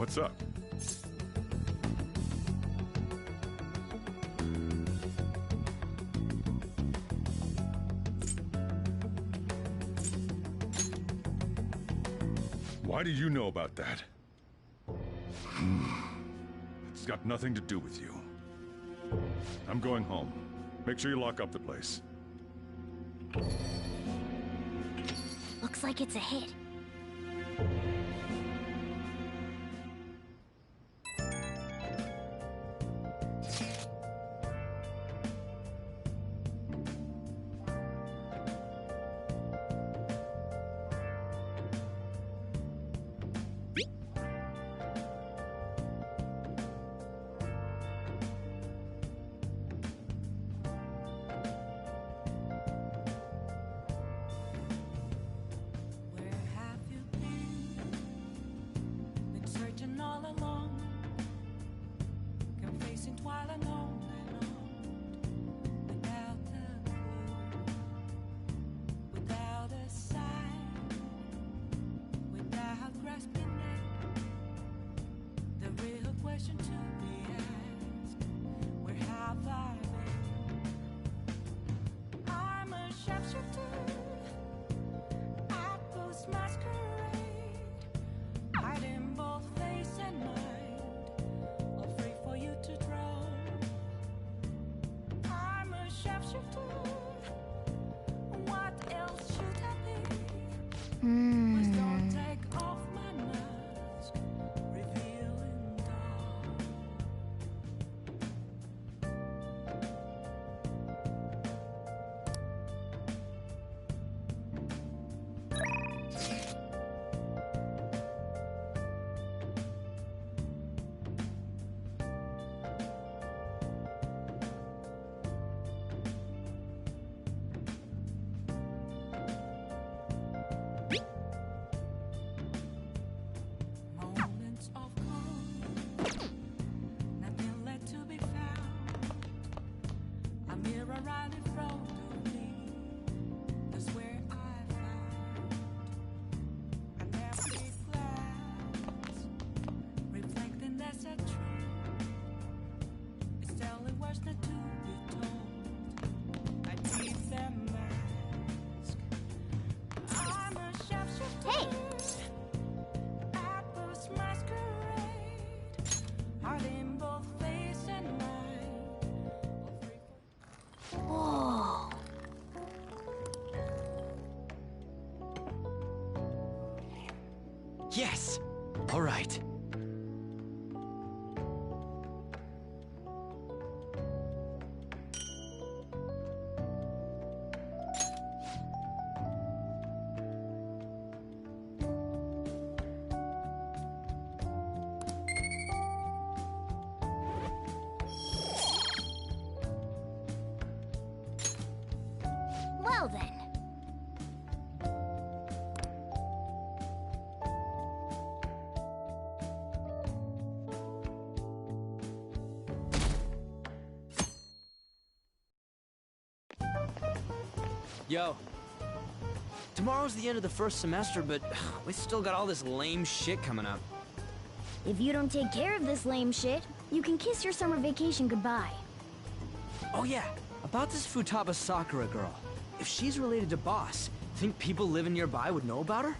What's up? Why do you know about that? It's got nothing to do with you. I'm going home. Make sure you lock up the place. Looks like it's a hit. Yes! All right. Well then. Yo. Tomorrow's the end of the first semester, but we still got all this lame shit coming up. If you don't take care of this lame shit, you can kiss your summer vacation goodbye. Oh yeah, about this Futaba Sakura girl. If she's related to Boss, think people living nearby would know about her?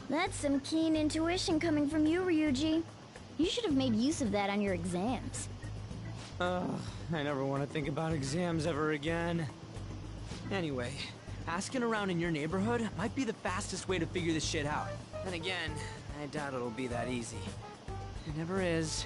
That's some keen intuition coming from you, Ryuji. You should have made use of that on your exams. Ugh, I never want to think about exams ever again. Anyway, asking around in your neighborhood might be the fastest way to figure this shit out. Then again, I doubt it'll be that easy. It never is.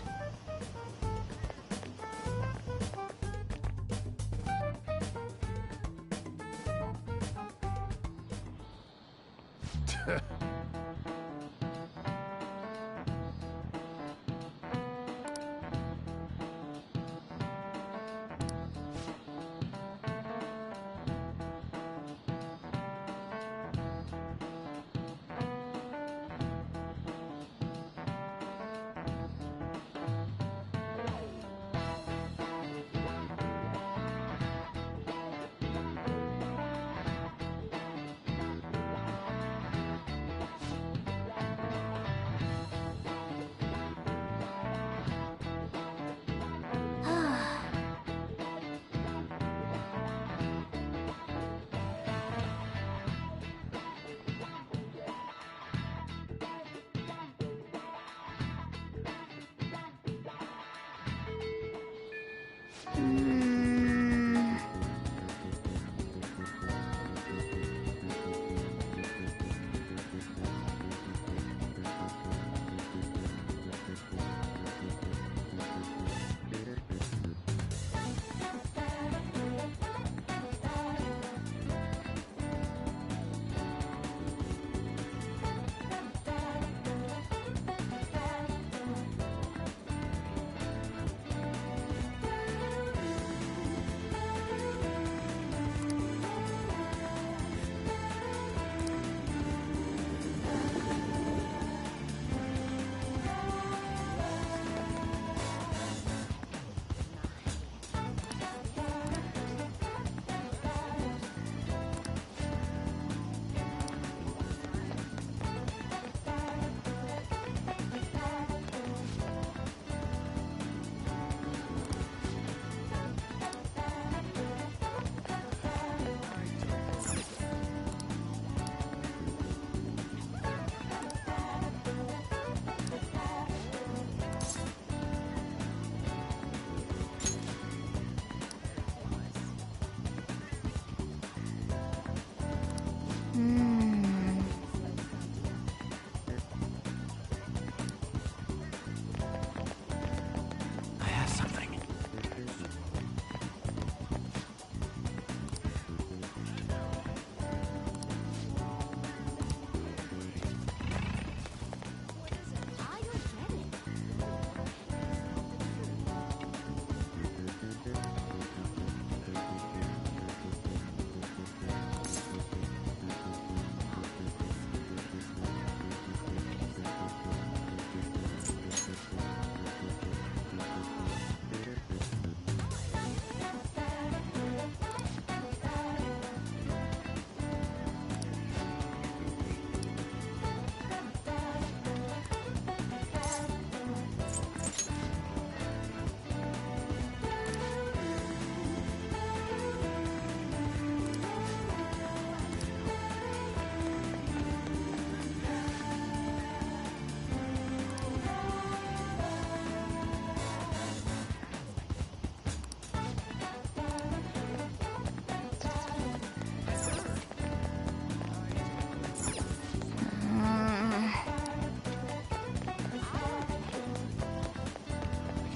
I have something.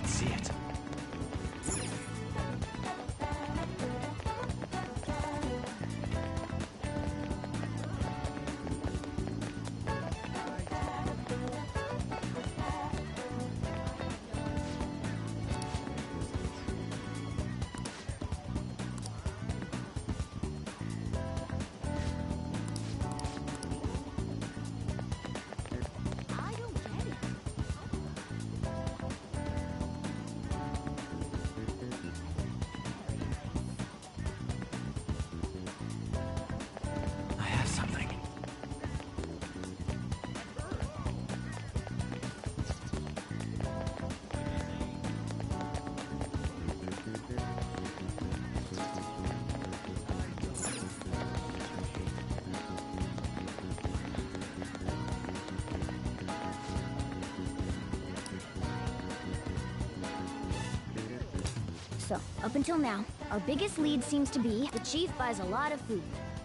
See it. I have something. So, up until now, our biggest lead seems to be the chief buys a lot of food.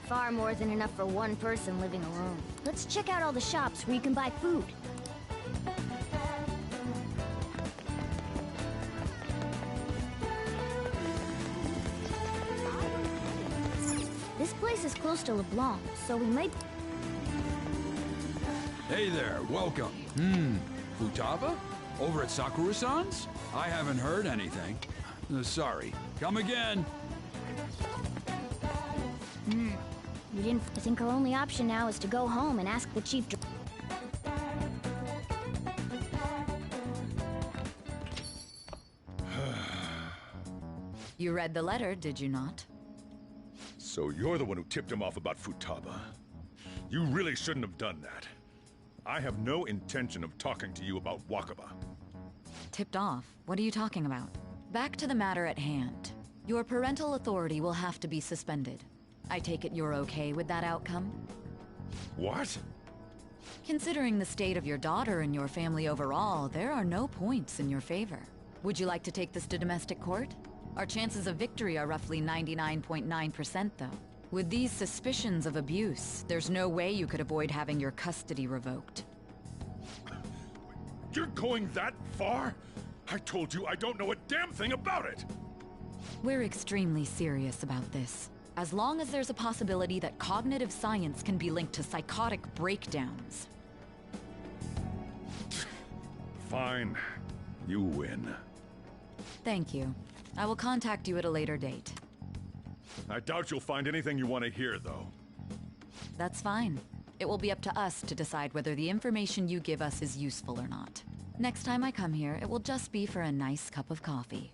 Far more than enough for one person living alone. Let's check out all the shops where you can buy food. This place is close to LeBlanc, so we might... Hey there, welcome. Futaba? Over at Sakura-san's? I haven't heard anything. Sorry. Come again. We didn't... I think our only option now is to go home and ask the chief... You read the letter, did you not? So you're the one who tipped him off about Futaba. You really shouldn't have done that. I have no intention of talking to you about Wakaba. Tipped off? What are you talking about? Back to the matter at hand. Your parental authority will have to be suspended. I take it you're okay with that outcome? What? Considering the state of your daughter and your family overall, there are no points in your favor. Would you like to take this to domestic court? Our chances of victory are roughly 99.9%, though. With these suspicions of abuse, there's no way you could avoid having your custody revoked. You're going that far? I told you I don't know a damn thing about it! We're extremely serious about this. As long as there's a possibility that cognitive science can be linked to psychotic breakdowns. Fine. You win. Thank you. I will contact you at a later date. I doubt you'll find anything you want to hear, though. That's fine. It will be up to us to decide whether the information you give us is useful or not. Next time I come here, it will just be for a nice cup of coffee.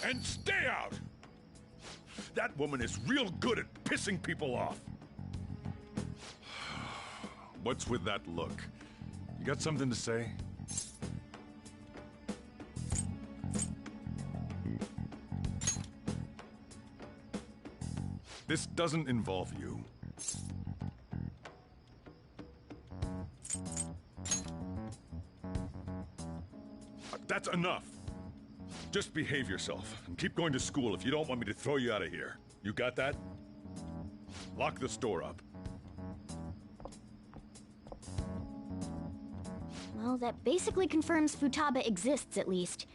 And stay out! That woman is real good at pissing people off. What's with that look? You got something to say? This doesn't involve you. That's enough. Just behave yourself and keep going to school if you don't want me to throw you out of here. You got that? Lock the store up. Well, that basically confirms Futaba exists, at least.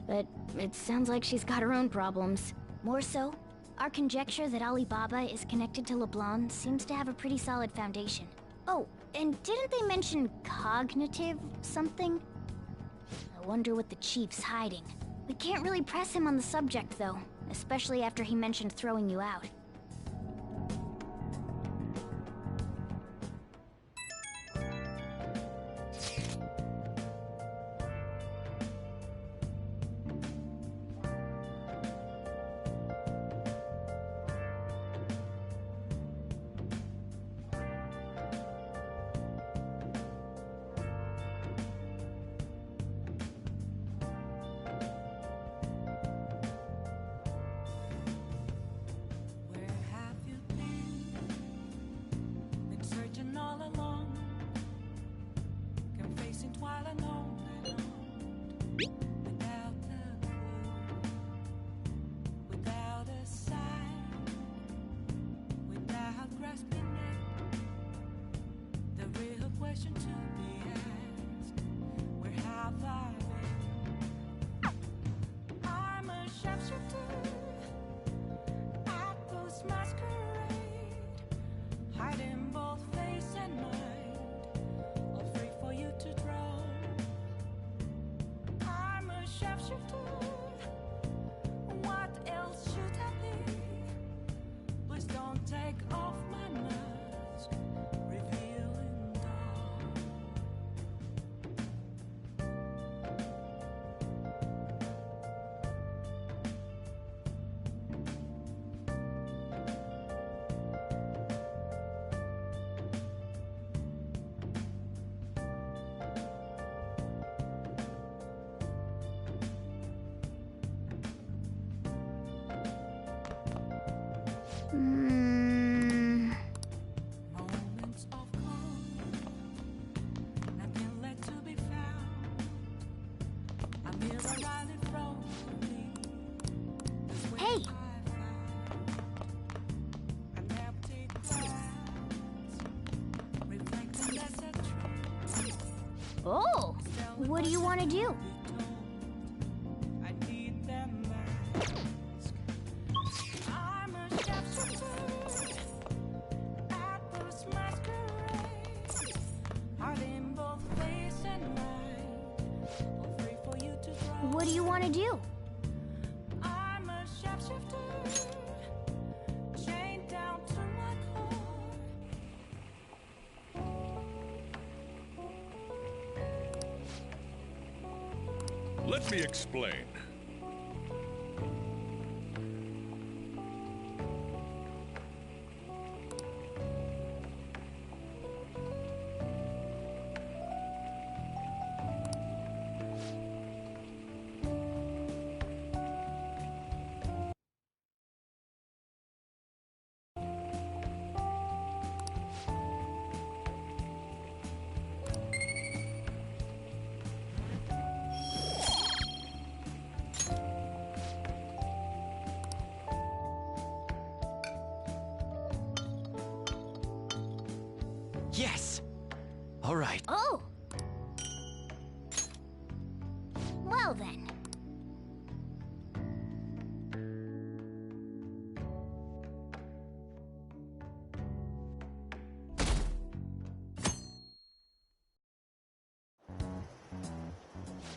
But it sounds like she's got her own problems. More so, our conjecture that Alibaba is connected to LeBlanc seems to have a pretty solid foundation. Oh, and didn't they mention cognitive something? I wonder what the Chief's hiding. We can't really press him on the subject, though, especially after he mentioned throwing you out. Hey! Oh! What do you want to do? What do you want to do? Let me explain. Yes! Alright. Oh! Well then.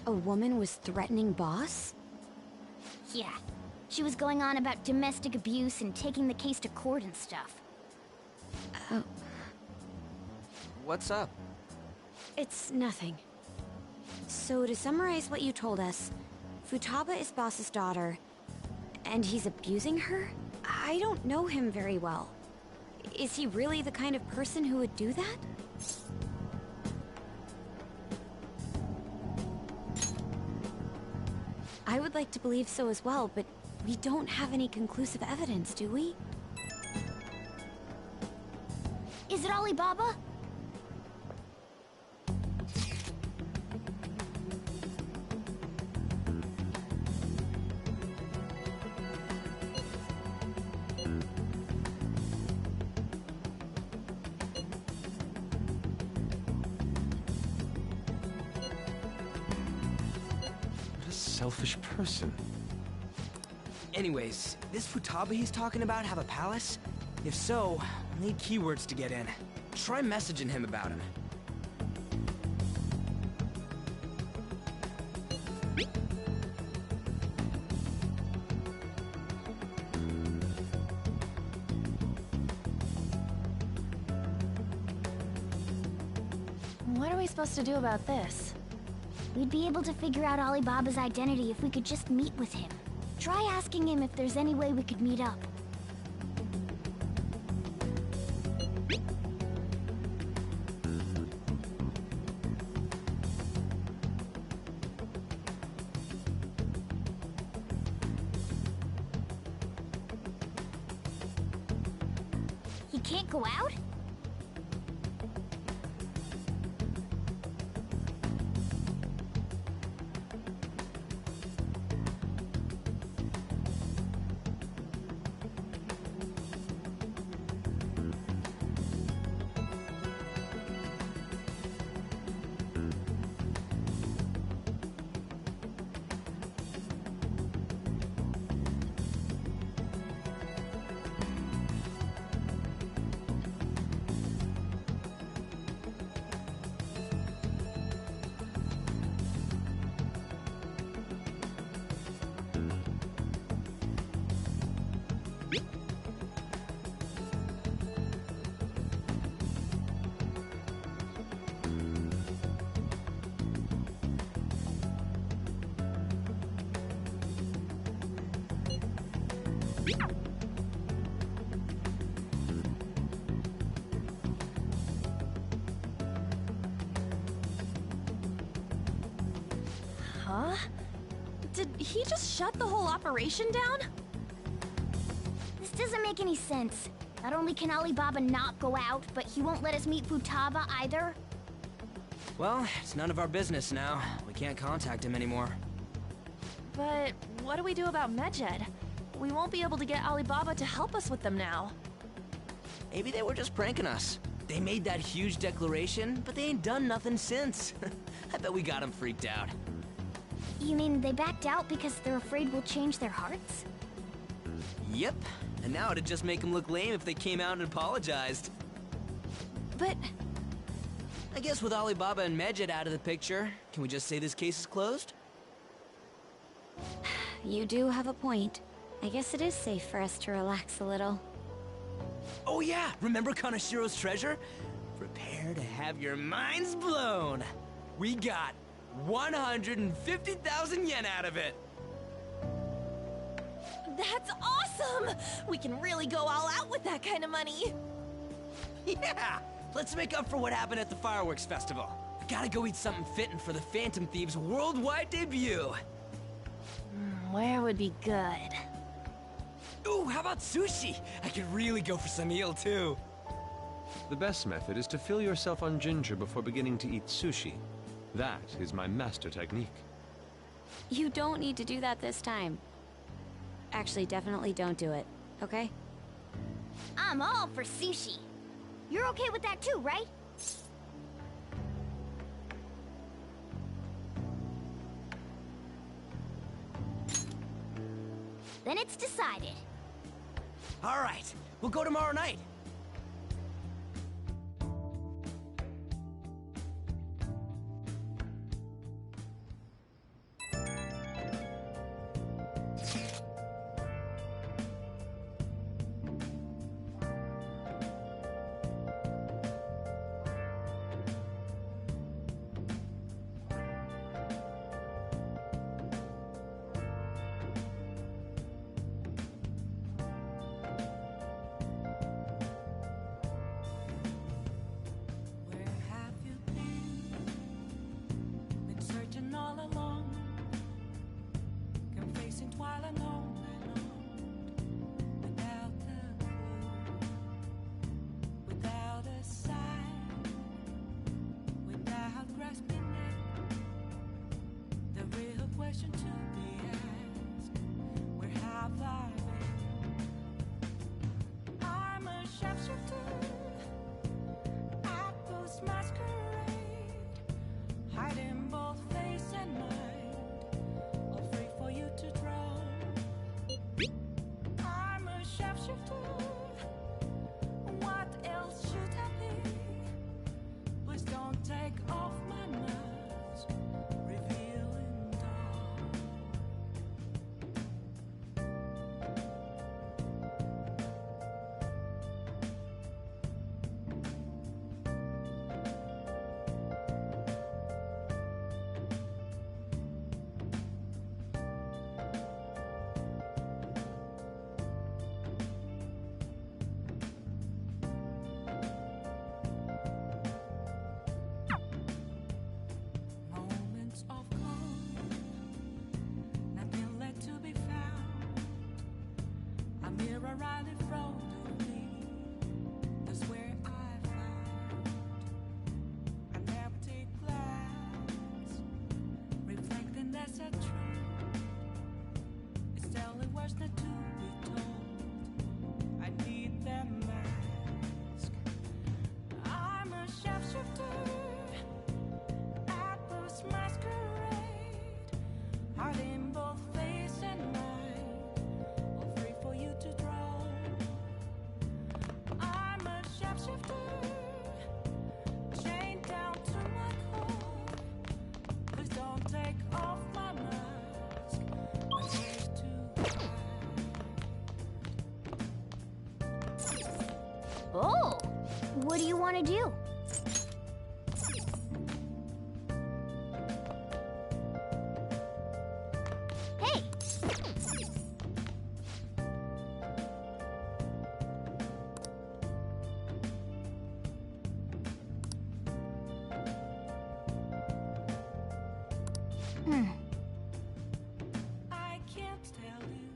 A woman was threatening Boss? Yeah. She was going on about domestic abuse and taking the case to court and stuff. Oh. What's up? It's nothing. So to summarize what you told us, Futaba is Boss's daughter, and he's abusing her? I don't know him very well. Is he really the kind of person who would do that? I would like to believe so as well, but we don't have any conclusive evidence, do we? Is it Alibaba? Selfish person. Anyways, this Futaba he's talking about have a palace? If so, we'll need keywords to get in. Try messaging him about him. What are we supposed to do about this? We'd be able to figure out Alibaba's identity if we could just meet with him. Try asking him if there's any way we could meet up. He can't go out? Huh? Did he just shut the whole operation down? This doesn't make any sense. Not only can Alibaba not go out, but he won't let us meet Futaba either. Well, it's none of our business now. We can't contact him anymore. But what do we do about Medjed? We won't be able to get Alibaba to help us with them now. Maybe they were just pranking us. They made that huge declaration, but they ain't done nothing since. I bet we got them freaked out. You mean they backed out because they're afraid we'll change their hearts? Yep. And now it'd just make them look lame if they came out and apologized. But I guess with Alibaba and Medjed out of the picture, can we just say this case is closed? You do have a point. I guess it is safe for us to relax a little. Oh yeah, remember Kanashiro's treasure? Prepare to have your minds blown. We got 150,000 yen out of it. that's awesome! We can really go all out with that kind of money. Yeah! Let's make up for what happened at the fireworks festival. We gotta go eat something fitting for the Phantom Thieves' worldwide debut. Where would be good? Ooh, how about sushi? I could really go for some eel, too. The best method is to fill yourself on ginger before beginning to eat sushi. That is my master technique. You don't need to do that this time. Actually, definitely don't do it, okay? I'm all for sushi. You're okay with that too, right? Then it's decided. All right, we'll go tomorrow night. right in front of me. That's where I found an empty glass, reflecting that's a truth. It's telling words not to be told. I need that mask. I'm a shapeshifter at this masquerade, heart in both face and mind, all free for you to draw. I'm a shapeshifter, chained down to my core. Please don't take off my mask. My tears too Oh! What do you want to do? Hey! I can't tell you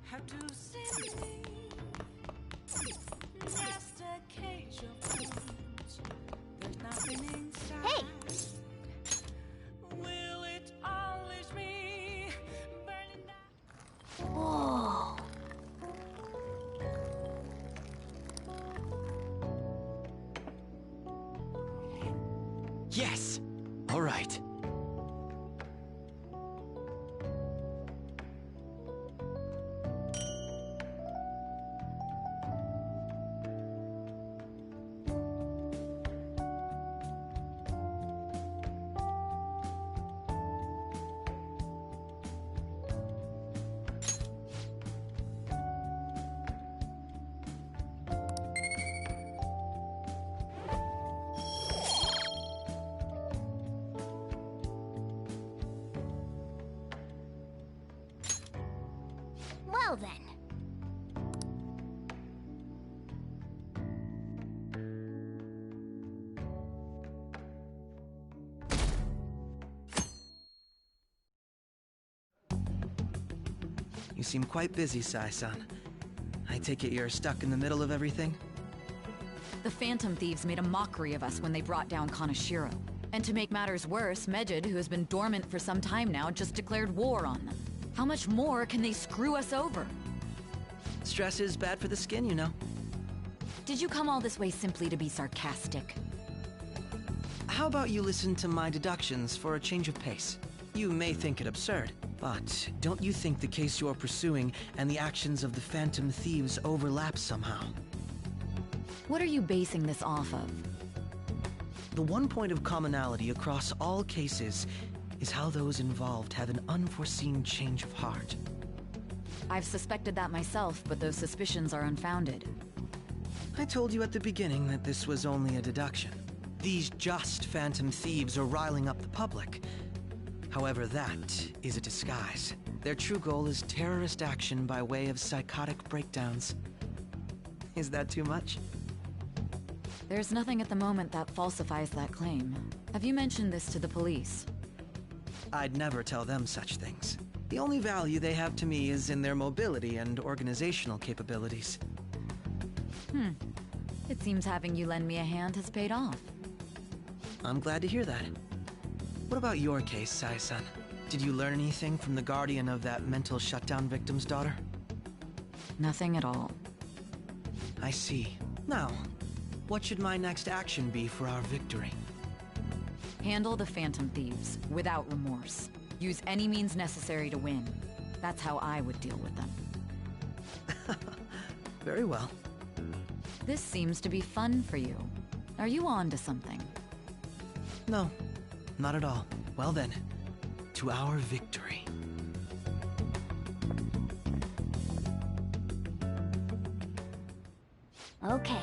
how to see me. Just a cage of wounds. There's nothing inside. Hey! Will it unleash me? Burning down. Whoa! Yes! All right. Well then. You seem quite busy, Sai-san. I take it you're stuck in the middle of everything? The Phantom Thieves made a mockery of us when they brought down Kaneshiro. And to make matters worse, Medjed, who has been dormant for some time now, just declared war on them. How much more can they screw us over? Stress is bad for the skin, you know. Did you come all this way simply to be sarcastic? How about you listen to my deductions for a change of pace? You may think it absurd, But don't you think the case you're pursuing and the actions of the Phantom Thieves overlap somehow? What are you basing this off of? The one point of commonality across all cases is how those involved have an unforeseen change of heart. I've suspected that myself, but those suspicions are unfounded. I told you at the beginning that this was only a deduction. These just Phantom Thieves are riling up the public. However, that is a disguise. Their true goal is terrorist action by way of psychotic breakdowns. Is that too much? There's nothing at the moment that falsifies that claim. Have you mentioned this to the police? I'd never tell them such things. The only value they have to me is in their mobility and organizational capabilities. It seems having you lend me a hand has paid off. I'm glad to hear that. What about your case, Sai-san? Did you learn anything from the guardian of that mental shutdown victim's daughter? Nothing at all. I see. Now, what should my next action be for our victory? Handle the Phantom Thieves, without remorse. Use any means necessary to win. That's how I would deal with them. Very well. This seems to be fun for you. Are you on to something? No, not at all. Well then, to our victory. Okay.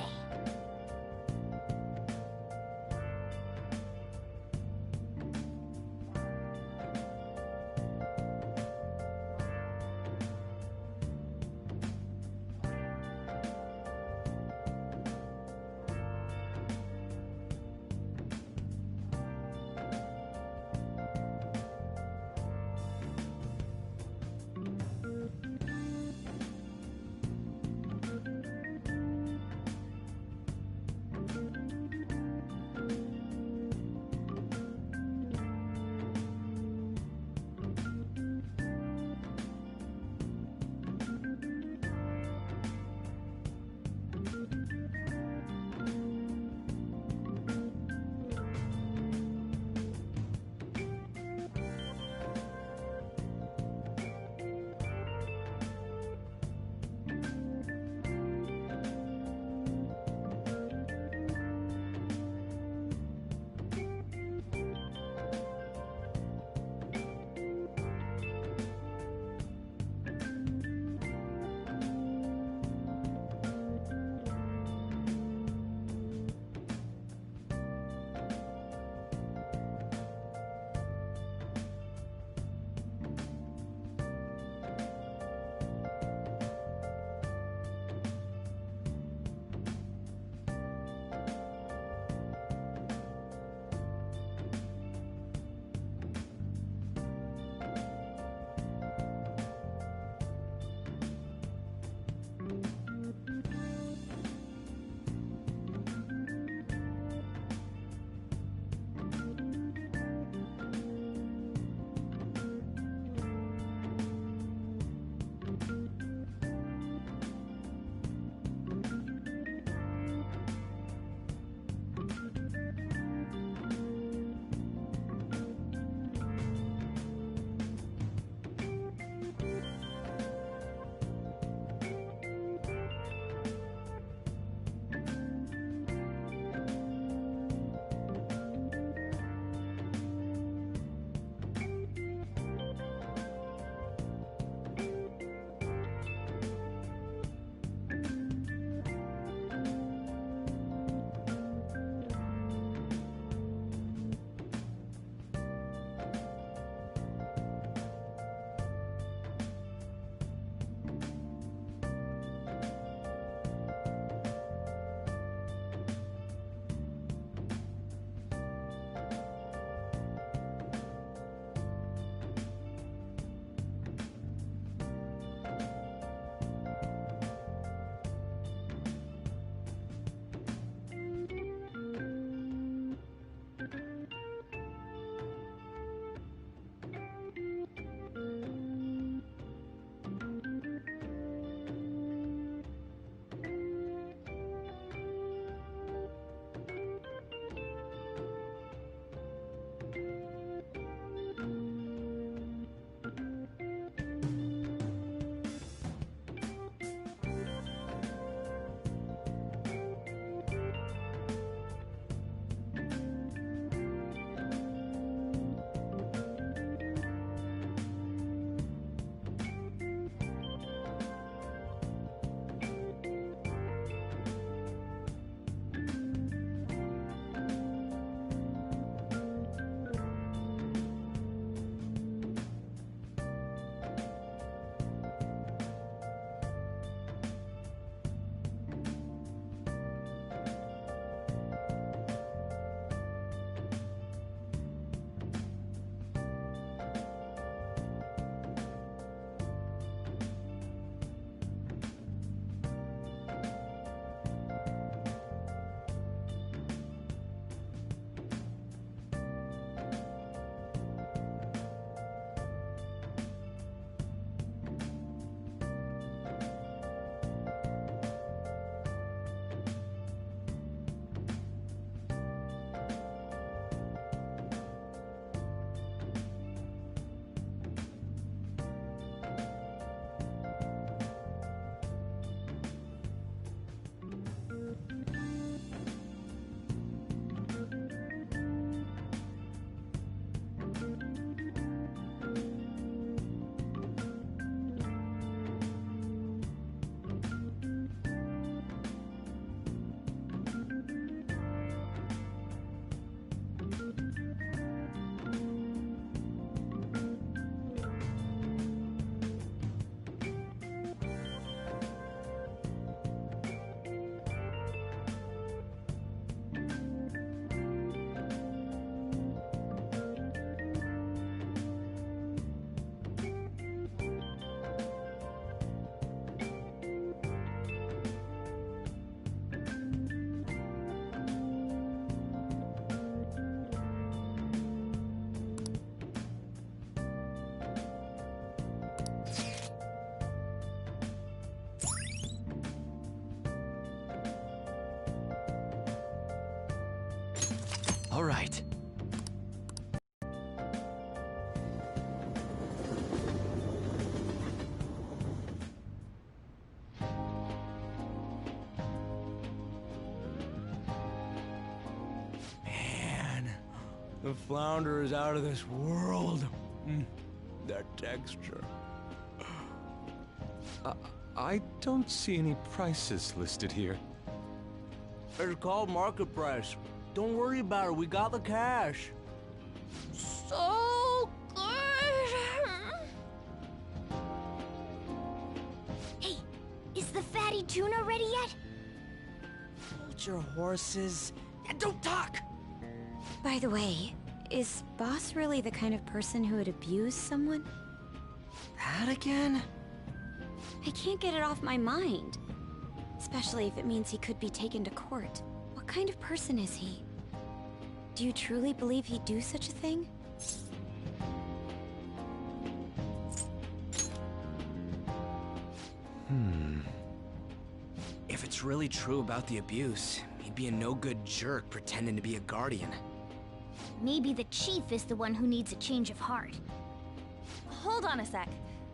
All right. Man, the flounder is out of this world. That texture. I don't see any prices listed here. It's called market price. Don't worry about it, we got the cash. So good! Hey, is the fatty tuna ready yet? Hold your horses and don't talk! By the way, is Boss really the kind of person who would abuse someone? That again? I can't get it off my mind. Especially if it means he could be taken to court. What kind of person is he? Do you truly believe he'd do such a thing? If it's really true about the abuse, he'd be a no-good jerk pretending to be a guardian. Maybe the chief is the one who needs a change of heart. Hold on a sec.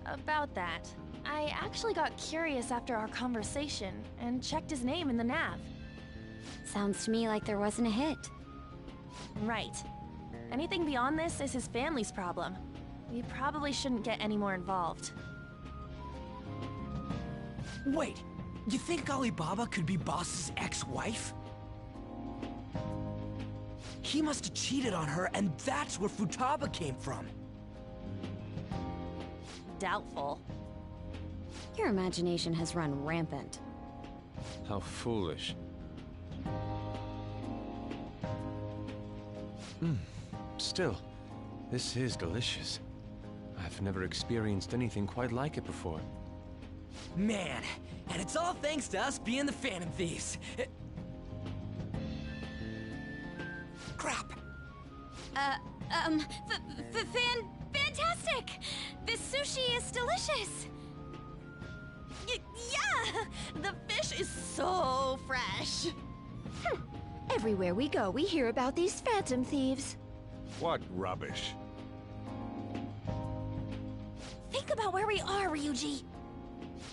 About that, I actually got curious after our conversation and checked his name in the nav. Sounds to me like there wasn't a hit. Right. Anything beyond this is his family's problem. We probably shouldn't get any more involved. Wait, you think Alibaba could be Boss's ex-wife? He must have cheated on her, and that's where Futaba came from. Doubtful. Your imagination has run rampant. How foolish. Still, this is delicious. I've never experienced anything quite like it before. Man, and it's all thanks to us being the Phantom Thieves. Crap. Fantastic! This sushi is delicious! Yeah! The fish is so fresh! Everywhere we go, we hear about these phantom thieves. What rubbish. Think about where we are, Ryuji.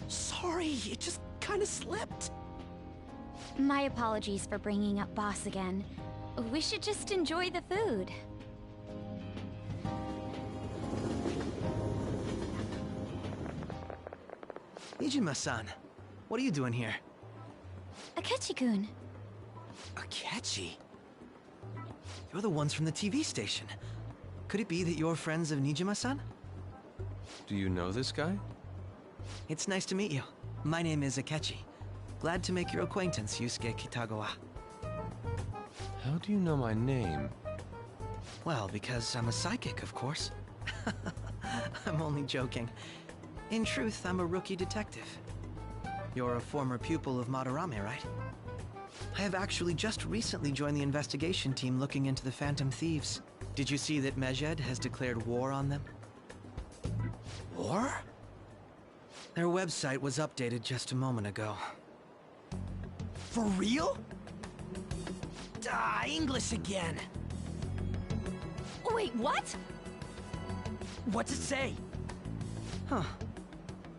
Sorry, it just kind of slipped. My apologies for bringing up Boss again. We should just enjoy the food. Nijima-san, what are you doing here? Akechi-kun. Akechi? You're the ones from the TV station. Could it be that you're friends of Nijima-san? Do you know this guy? It's nice to meet you. My name is Akechi. Glad to make your acquaintance, Yusuke Kitagawa. How do you know my name? Well, because I'm a psychic, of course. I'm only joking. In truth, I'm a rookie detective. You're a former pupil of Madarame, right? I have actually just recently joined the investigation team looking into the Phantom Thieves. Did you see that Medjed has declared war on them? War? Their website was updated just a moment ago. For real? English again. Wait, what? What's it say? Huh.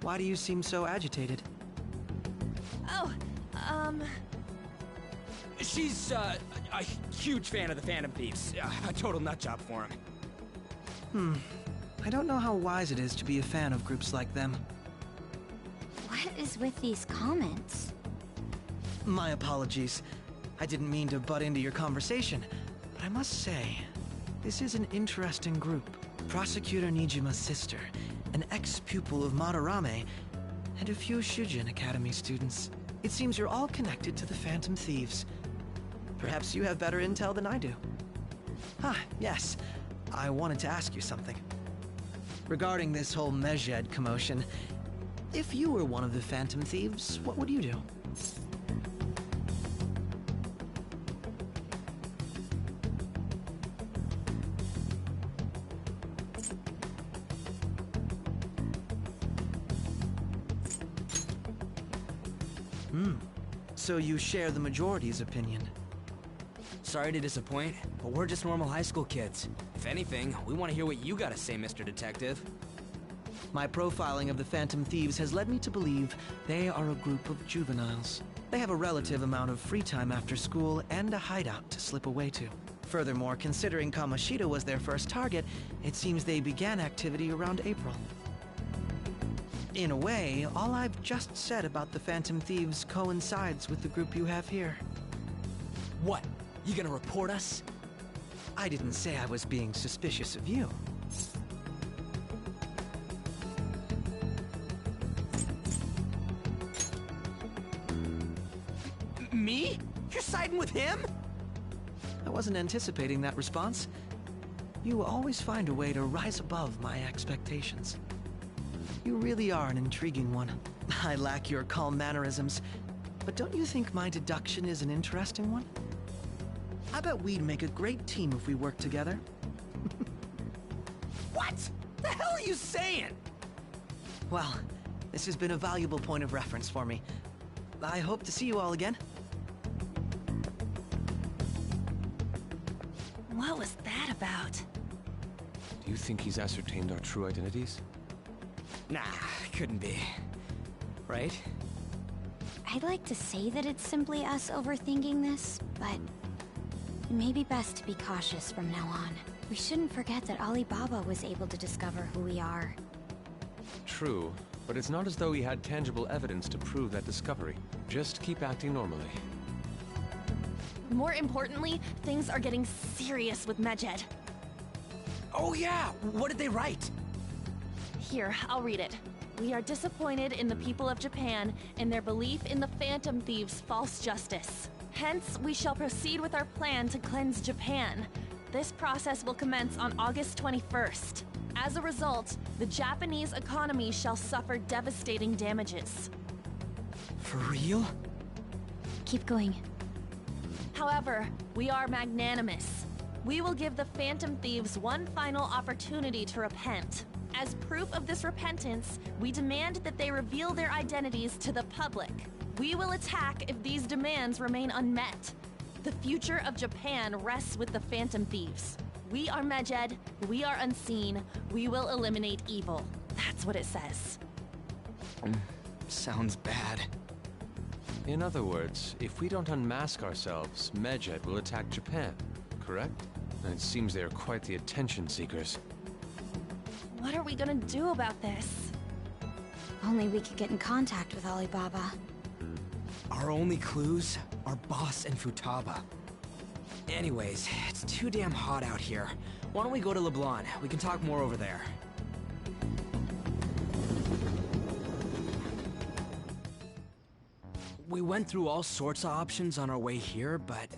Why do you seem so agitated? Oh, She's, a huge fan of the Phantom Thieves. A total nutjob for him. I don't know how wise it is to be a fan of groups like them. What is with these comments? My apologies. I didn't mean to butt into your conversation, but I must say, this is an interesting group. Prosecutor Nijima's sister, an ex-pupil of Madarame, and a few Shujin Academy students. It seems you're all connected to the Phantom Thieves. Perhaps you have better intel than I do. Yes. I wanted to ask you something. Regarding this whole Medjed commotion, if you were one of the Phantom Thieves, what would you do? So you share the majority's opinion. sorry to disappoint, but we're just normal high school kids. If anything, we want to hear what you gotta say, Mr. Detective. My profiling of the Phantom Thieves has led me to believe they are a group of juveniles. They have a relative amount of free time after school and a hideout to slip away to. Furthermore, considering Kamoshida was their first target, it seems they began activity around April. In a way, all I've just said about the Phantom Thieves coincides with the group you have here. What? You gonna report us? I didn't say I was being suspicious of you. Me? You're siding with him? I wasn't anticipating that response. You always find a way to rise above my expectations. You really are an intriguing one. I lack your calm mannerisms, but don't you think my deduction is an interesting one? I bet we'd make a great team if we worked together. What? The hell are you saying? Well, this has been a valuable point of reference for me. I hope to see you all again. What was that about? Do you think he's ascertained our true identities? Nah, couldn't be. Right? I'd like to say that it's simply us overthinking this, but it may be best to be cautious from now on. We shouldn't forget that Alibaba was able to discover who we are. True, but it's not as though he had tangible evidence to prove that discovery. Just keep acting normally. More importantly, things are getting serious with Medjed. Oh yeah, what did they write? Here, I'll read it. We are disappointed in the people of Japan and their belief in the Phantom Thieves' false justice. Hence, we shall proceed with our plan to cleanse Japan. This process will commence on August 21st. As a result, the Japanese economy shall suffer devastating damages. For real? Keep going. However, we are magnanimous. We will give the Phantom Thieves one final opportunity to repent. As proof of this repentance, we demand that they reveal their identities to the public. We will attack if these demands remain unmet. The future of Japan rests with the Phantom Thieves. We are Medjed, we are unseen, we will eliminate evil. That's what it says. Sounds bad. In other words, if we don't unmask ourselves, Medjed will attack Japan, correct? And it seems they are quite the attention seekers. What are we gonna do about this? Only we could get in contact with Alibaba. Our only clues are Boss and Futaba. Anyways, it's too damn hot out here. Why don't we go to LeBlanc? We can talk more over there. We went through all sorts of options on our way here, but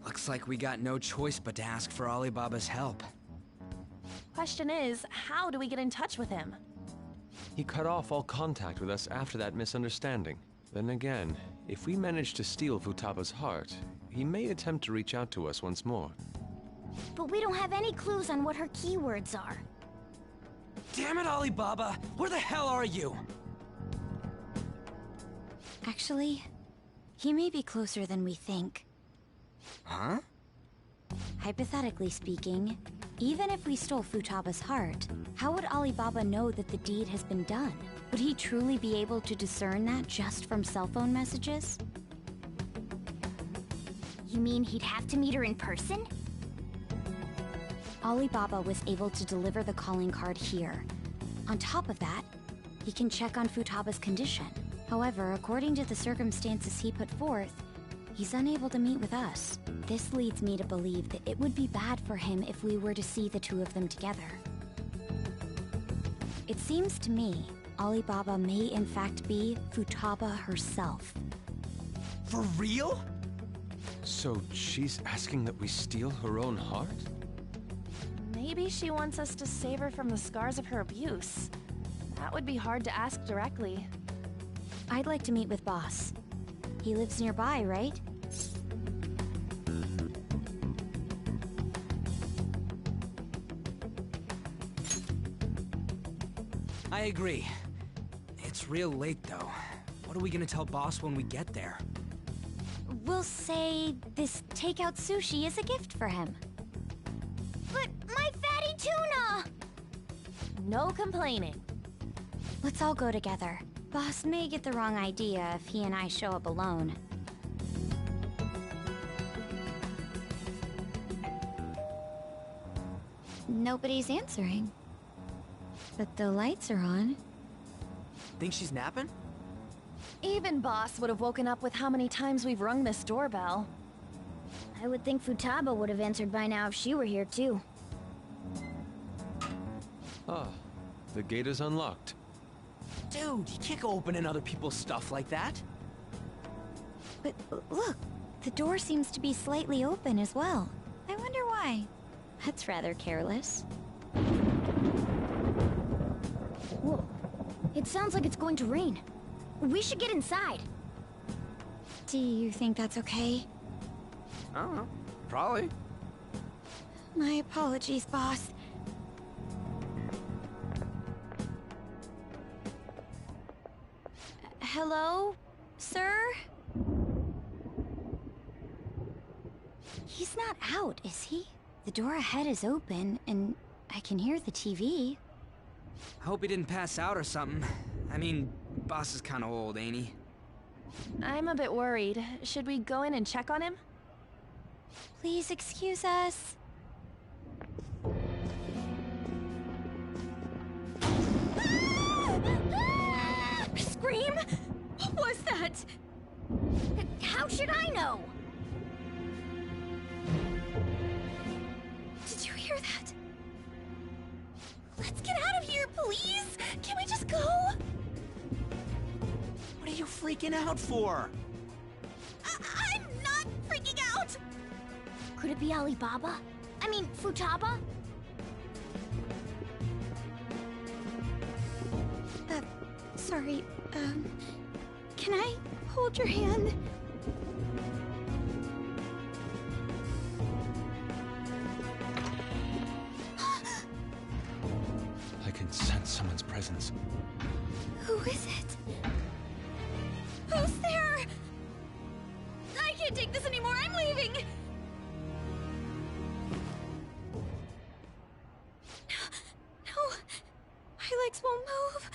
looks like we got no choice but to ask for Alibaba's help. Question is, how do we get in touch with him? He cut off all contact with us after that misunderstanding. Then again, if we manage to steal Futaba's heart, he may attempt to reach out to us once more. But we don't have any clues on what her keywords are. Damn it, Alibaba! Where the hell are you? Actually, he may be closer than we think. Huh? Hypothetically speaking, even if we stole Futaba's heart, how would Alibaba know that the deed has been done? Would he truly be able to discern that just from cell phone messages? You mean he'd have to meet her in person? Alibaba was able to deliver the calling card here. On top of that, he can check on Futaba's condition. However, according to the circumstances he put forth, he's unable to meet with us. This leads me to believe that it would be bad for him if we were to see the two of them together. It seems to me Alibaba may in fact be Futaba herself. For real? So she's asking that we steal her own heart? Maybe she wants us to save her from the scars of her abuse. That would be hard to ask directly. I'd like to meet with Boss. He lives nearby, right? I agree. It's real late, though. What are we gonna tell Boss when we get there? we'll say this takeout sushi is a gift for him. But my fatty tuna! No complaining. Let's all go together. Boss may get the wrong idea if he and I show up alone. Nobody's answering. But the lights are on. Think she's napping? Even Boss would have woken up with how many times we've rung this doorbell. I would think Futaba would have answered by now if she were here too. Ah, the gate is unlocked. Dude, you can't go opening other people's stuff like that. But look, the door seems to be slightly open as well. I wonder why. That's rather careless. Whoa. It sounds like it's going to rain. We should get inside. Do you think that's okay? I don't know. Probably. My apologies, boss. Hello, sir? He's not out, is he? The door ahead is open, and I can hear the TV. I hope he didn't pass out or something. I mean, Boss is kinda old, ain't he? I'm a bit worried. Should we go in and check on him? Please excuse us. Scream? What was that? How should I know? Did you hear that? Let's get out of here, please! Can we just go? What are you freaking out for? I'm not freaking out! Could it be Alibaba? I mean, Futaba? Sorry, can I hold your hand? I can sense someone's presence. Who is it? Who's there? I can't take this anymore, I'm leaving! No, my legs won't move.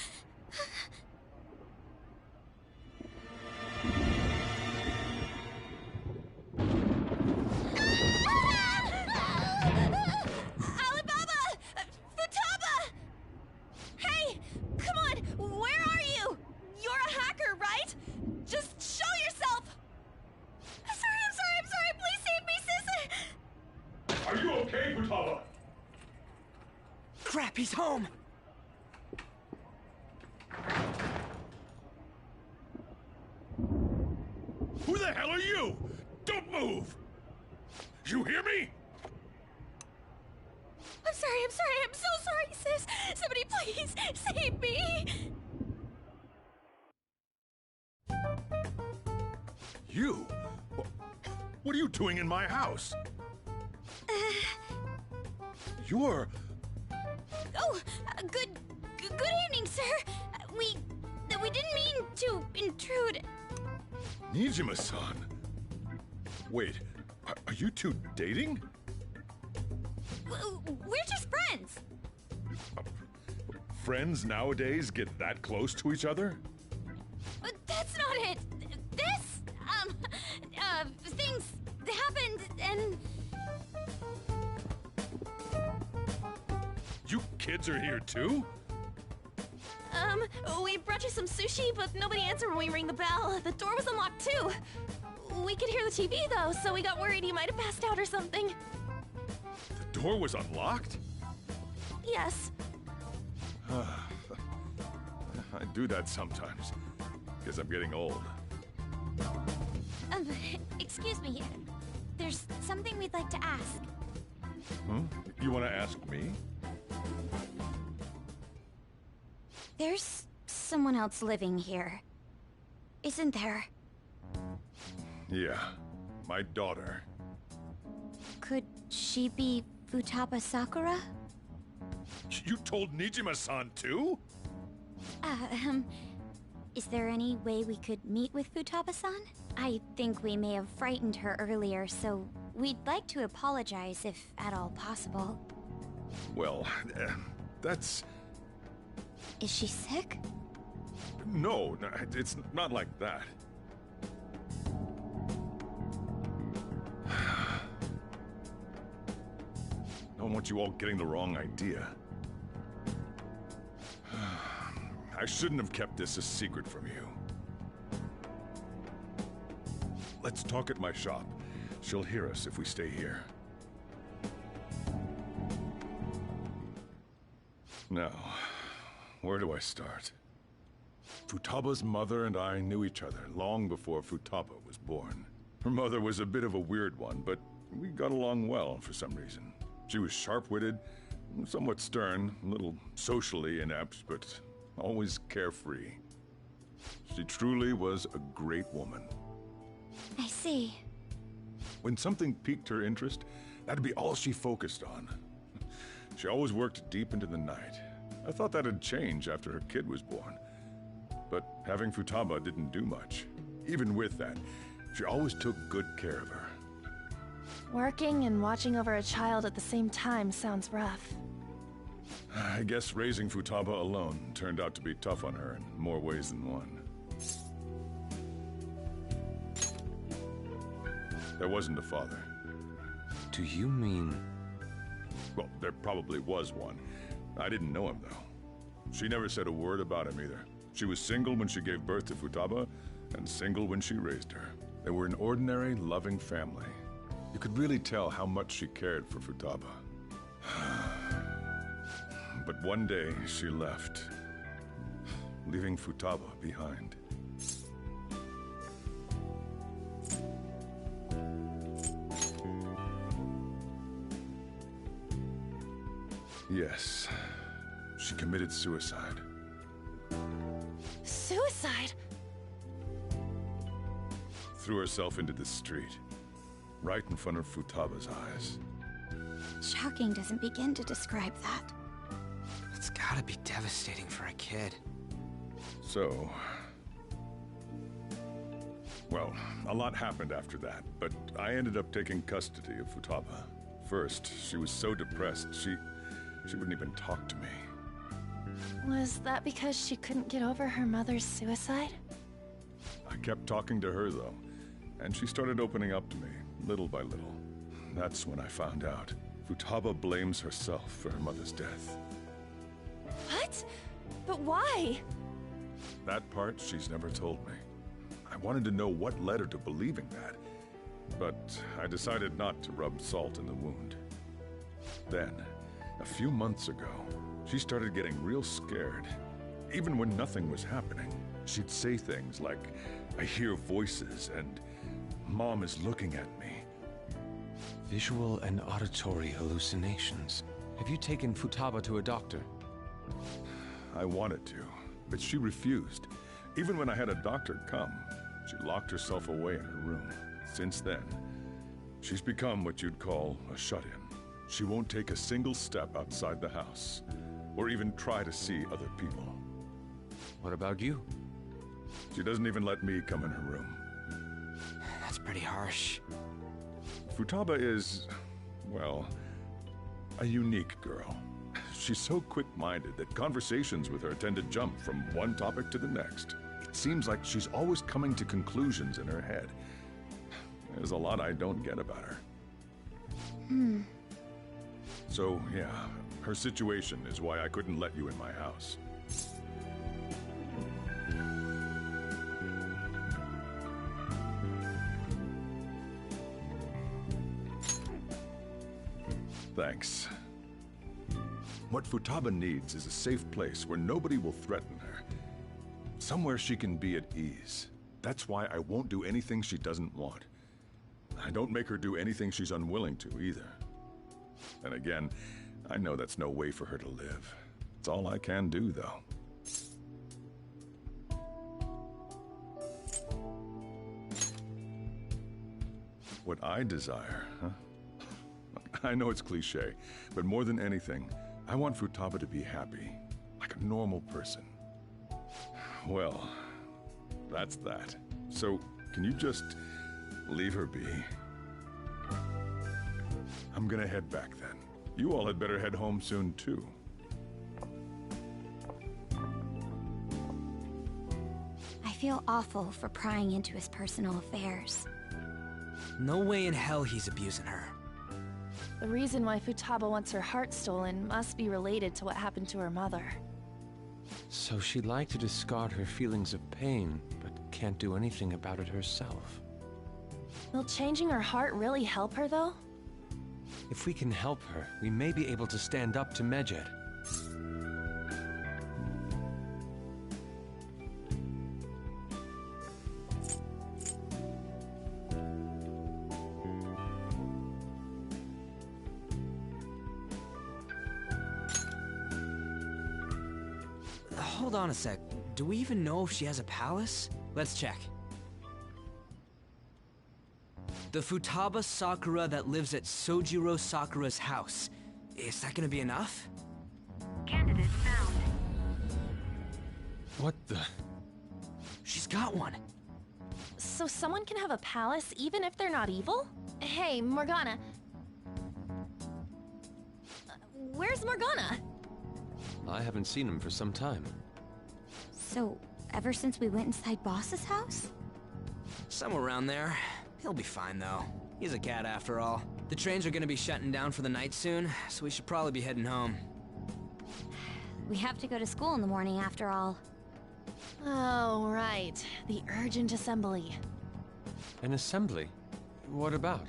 Alibaba! Futaba! Hey, come on, where are you? You're a hacker, right? Just show yourself! I'm sorry, please save me, sis! Are you okay, Futaba? Crap, he's home! Who the hell are you? Don't move! You hear me? I'm so sorry, sis! Somebody please save me! You? What are you doing in my house? You're... Oh, good evening, sir. We didn't mean to intrude. Nijima-san. Wait, are you two dating? We're just friends. Friends nowadays get that close to each other? But that's not it. This, things happened and... You kids are here too? We brought you some sushi, but nobody answered when we rang the bell. The door was unlocked too. We could hear the TV though, so we got worried he might have passed out or something. The door was unlocked? Yes. I do that sometimes. Guess I'm getting old. Excuse me. There's something we'd like to ask. Hmm? You want to ask me? There's someone else living here, isn't there? Yeah, my daughter. Could she be Futaba Sakura? You told Nijima-san too? Is there any way we could meet with Futaba-san? I think we may have frightened her earlier, so we'd like to apologize if at all possible. Well, that's... Is she sick? No, it's not like that. I don't want you all getting the wrong idea. I shouldn't have kept this a secret from you. Let's talk at my shop. She'll hear us if we stay here. Now, where do I start? Futaba's mother and I knew each other long before Futaba was born. Her mother was a bit of a weird one, but we got along well for some reason. She was sharp-witted, somewhat stern, a little socially inept, but always carefree. She truly was a great woman. I see. When something piqued her interest, that'd be all she focused on. She always worked deep into the night. I thought that'd change after her kid was born. But having Futaba didn't do much. Even with that, she always took good care of her. Working and watching over a child at the same time sounds rough. I guess raising Futaba alone turned out to be tough on her in more ways than one. There wasn't a father. Do you mean... Well, there probably was one. I didn't know him, though. She never said a word about him either. She was single when she gave birth to Futaba, and single when she raised her. They were an ordinary, loving family. You could really tell how much she cared for Futaba. But one day, she left, leaving Futaba behind. Yes, she committed suicide. Suicide? Threw herself into the street, right in front of Futaba's eyes. Shocking doesn't begin to describe that. It's gotta be devastating for a kid. So... Well, a lot happened after that, but I ended up taking custody of Futaba. First, she was so depressed, she wouldn't even talk to me. Was that because she couldn't get over her mother's suicide? I kept talking to her, though, and she started opening up to me, little by little. That's when I found out. Futaba blames herself for her mother's death. What? But why? That part she's never told me. I wanted to know what led her to believing that, but I decided not to rub salt in the wound. Then, a few months ago, she started getting real scared. Even when nothing was happening, she'd say things like, "I hear voices," and "Mom is looking at me." Visual and auditory hallucinations. Have you taken Futaba to a doctor? I wanted to, but she refused. Even when I had a doctor come, she locked herself away in her room. Since then, she's become what you'd call a shut-in. She won't take a single step outside the house, or even try to see other people. What about you? She doesn't even let me come in her room. That's pretty harsh. Futaba is, well, a unique girl. She's so quick-minded that conversations with her tend to jump from one topic to the next. It seems like she's always coming to conclusions in her head. There's a lot I don't get about her. So, yeah, her situation is why I couldn't let you in my house. Thanks. What Futaba needs is a safe place where nobody will threaten her. Somewhere she can be at ease. That's why I won't do anything she doesn't want. I don't make her do anything she's unwilling to, either. And again, I know that's no way for her to live. It's all I can do, though. What I desire, huh? I know it's cliché, but more than anything, I want Futaba to be happy, like a normal person. Well, That's that. So, can you just leave her be? I'm gonna head back then. You all had better head home soon, too. I feel awful for prying into his personal affairs. No way in hell he's abusing her. The reason why Futaba wants her heart stolen must be related to what happened to her mother. So she'd like to discard her feelings of pain, but can't do anything about it herself. Will changing her heart really help her, though? If we can help her, we may be able to stand up to Medjed. Hold on a sec. Do we even know if she has a palace? Let's check. The Futaba Sakura that lives at Sojiro Sakura's house. Is that gonna be enough? Candidate found. What the? She's got one. So someone can have a palace even if they're not evil? Hey, Morgana. Where's Morgana? I haven't seen him for some time. So, ever since we went inside Boss's house? Somewhere around there. He'll be fine, though. He's a cat after all. The trains are gonna be shutting down for the night soon, so we should probably be heading home. We have to go to school in the morning after all. Oh, right. The urgent assembly. An assembly? What about?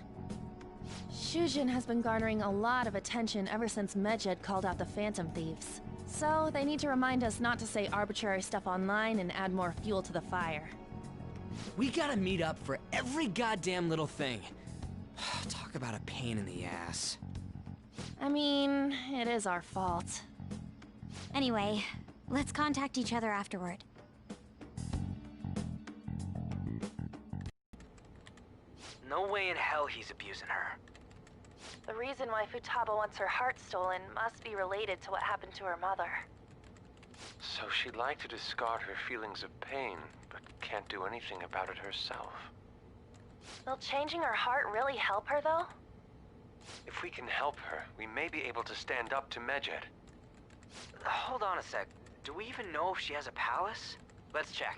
Shujin has been garnering a lot of attention ever since Medjed called out the Phantom Thieves. So, they need to remind us not to say arbitrary stuff online and add more fuel to the fire. We gotta meet up for every goddamn little thing. Talk about a pain in the ass. I mean, it is our fault. Anyway, let's contact each other afterward. No way in hell he's abusing her. The reason why Futaba wants her heart stolen must be related to what happened to her mother. So she'd like to discard her feelings of pain, but can't do anything about it herself. Will changing her heart really help her, though? If we can help her, we may be able to stand up to Medjed. Hold on a sec. Do we even know if she has a palace? Let's check.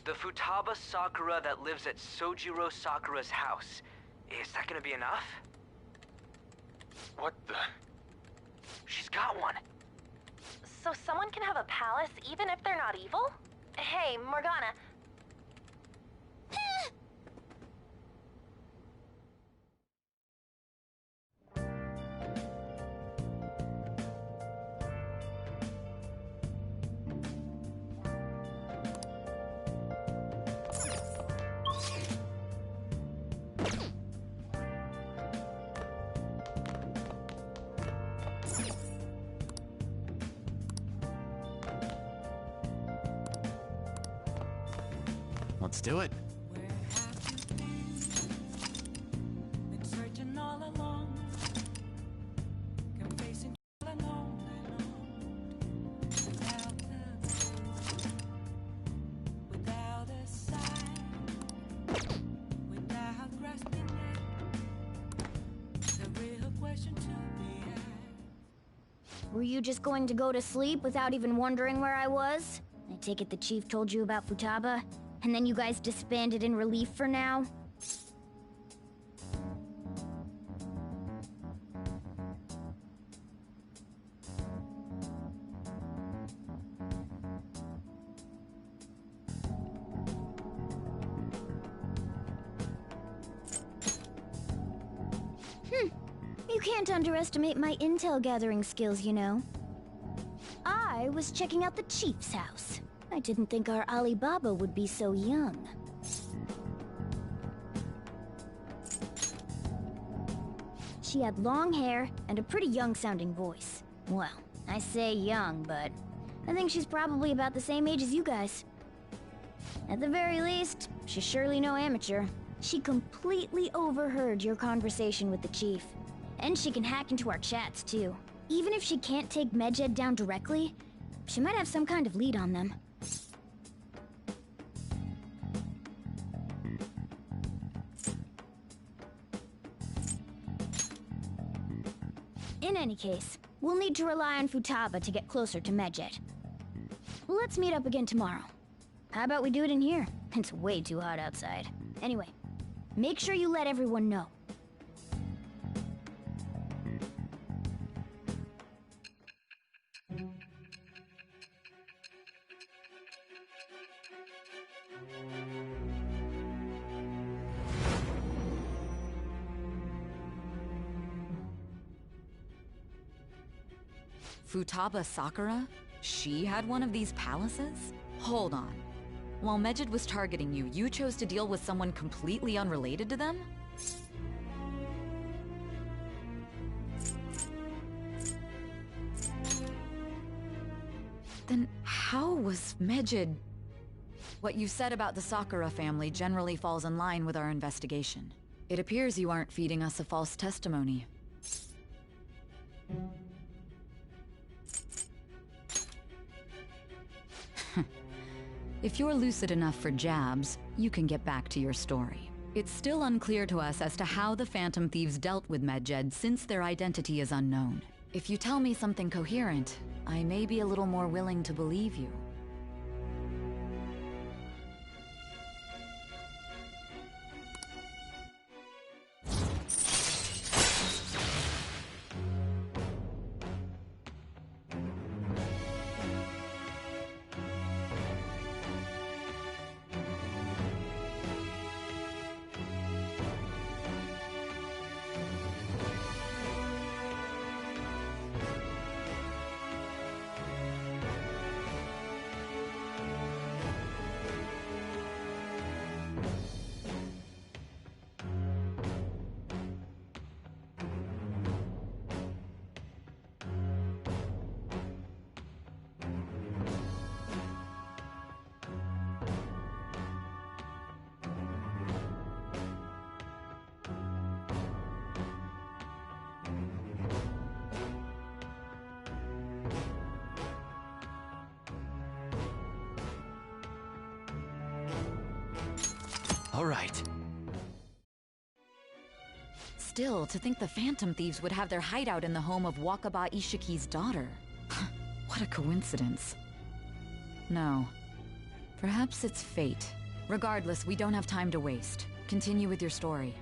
The Futaba Sakura that lives at Sojiro Sakura's house. Is that gonna be enough? What the? She's got one. So someone can have a palace even if they're not evil? Hey, Morgana. Let's do it. Been searching all along, confessing all alone, without a sign, without grasping it. The real question to be asked. Were you just going to go to sleep without even wondering where I was? I take it the chief told you about Futaba? And then you guys disbanded in relief for now? You can't underestimate my intel gathering skills, you know. I was checking out the chief's house. I didn't think our Alibaba would be so young. She had long hair and a pretty young-sounding voice. Well, I say young, but I think she's probably about the same age as you guys. At the very least, she's surely no amateur. She completely overheard your conversation with the chief. And she can hack into our chats, too. Even if she can't take Medjed down directly, she might have some kind of lead on them. In any case, we'll need to rely on Futaba to get closer to Medjed. Let's meet up again tomorrow. How about we do it in here? It's way too hot outside. Anyway, make sure you let everyone know. Futaba Sakura? She had one of these palaces? Hold on. While Medjed was targeting you, you chose to deal with someone completely unrelated to them? Then how was Medjed... What you said about the Sakura family generally falls in line with our investigation. It appears you aren't feeding us a false testimony. If you're lucid enough for jabs, you can get back to your story. It's still unclear to us as to how the Phantom Thieves dealt with Medjed since their identity is unknown. If you tell me something coherent, I may be a little more willing to believe you. All right. Still, to think the Phantom Thieves would have their hideout in the home of Wakaba Ishiki's daughter. What a coincidence. No. Perhaps it's fate. Regardless, we don't have time to waste. Continue with your story.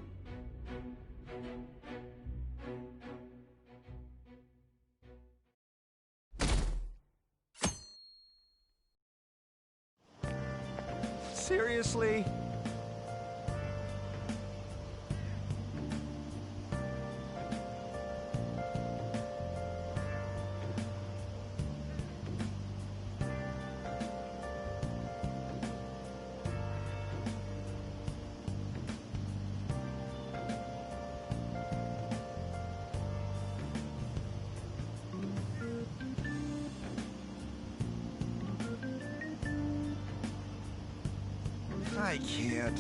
Seriously? I can't.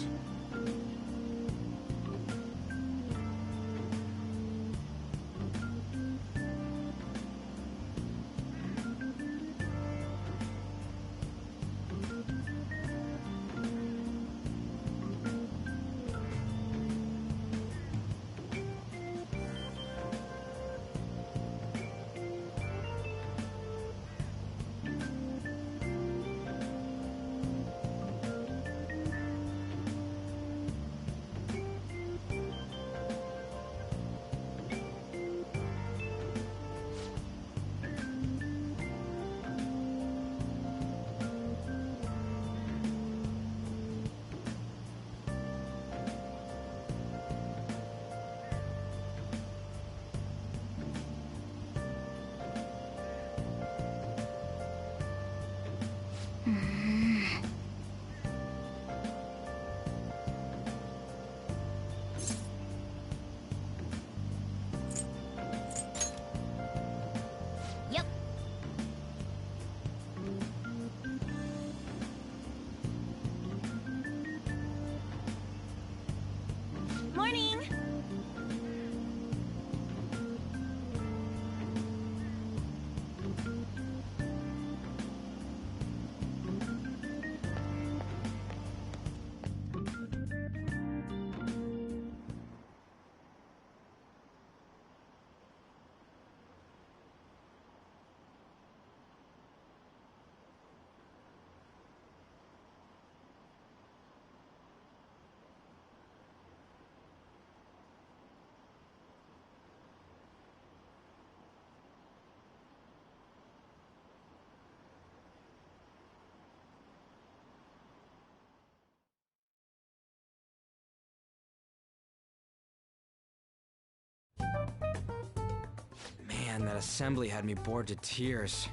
Man, that assembly had me bored to tears.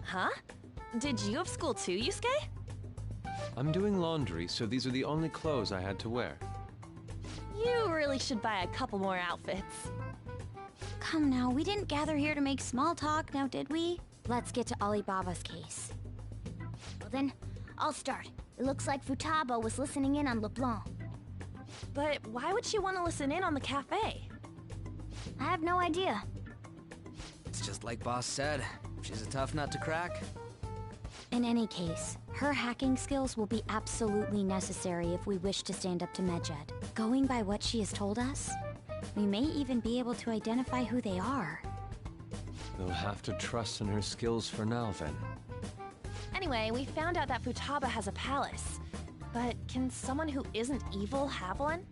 Huh? Did you have school too, Yusuke? I'm doing laundry, so these are the only clothes I had to wear. You really should buy a couple more outfits. Come now, we didn't gather here to make small talk, now did we? Let's get to Alibaba's case. Well then, I'll start. It looks like Futaba was listening in on LeBlanc. But why would she want to listen in on the cafe? I have no idea. It's just like Boss said. She's a tough nut to crack. In any case, her hacking skills will be absolutely necessary if we wish to stand up to Medjed. Going by what she has told us, we may even be able to identify who they are. We'll have to trust in her skills for now, then. Anyway, we found out that Futaba has a palace. But can someone who isn't evil have one?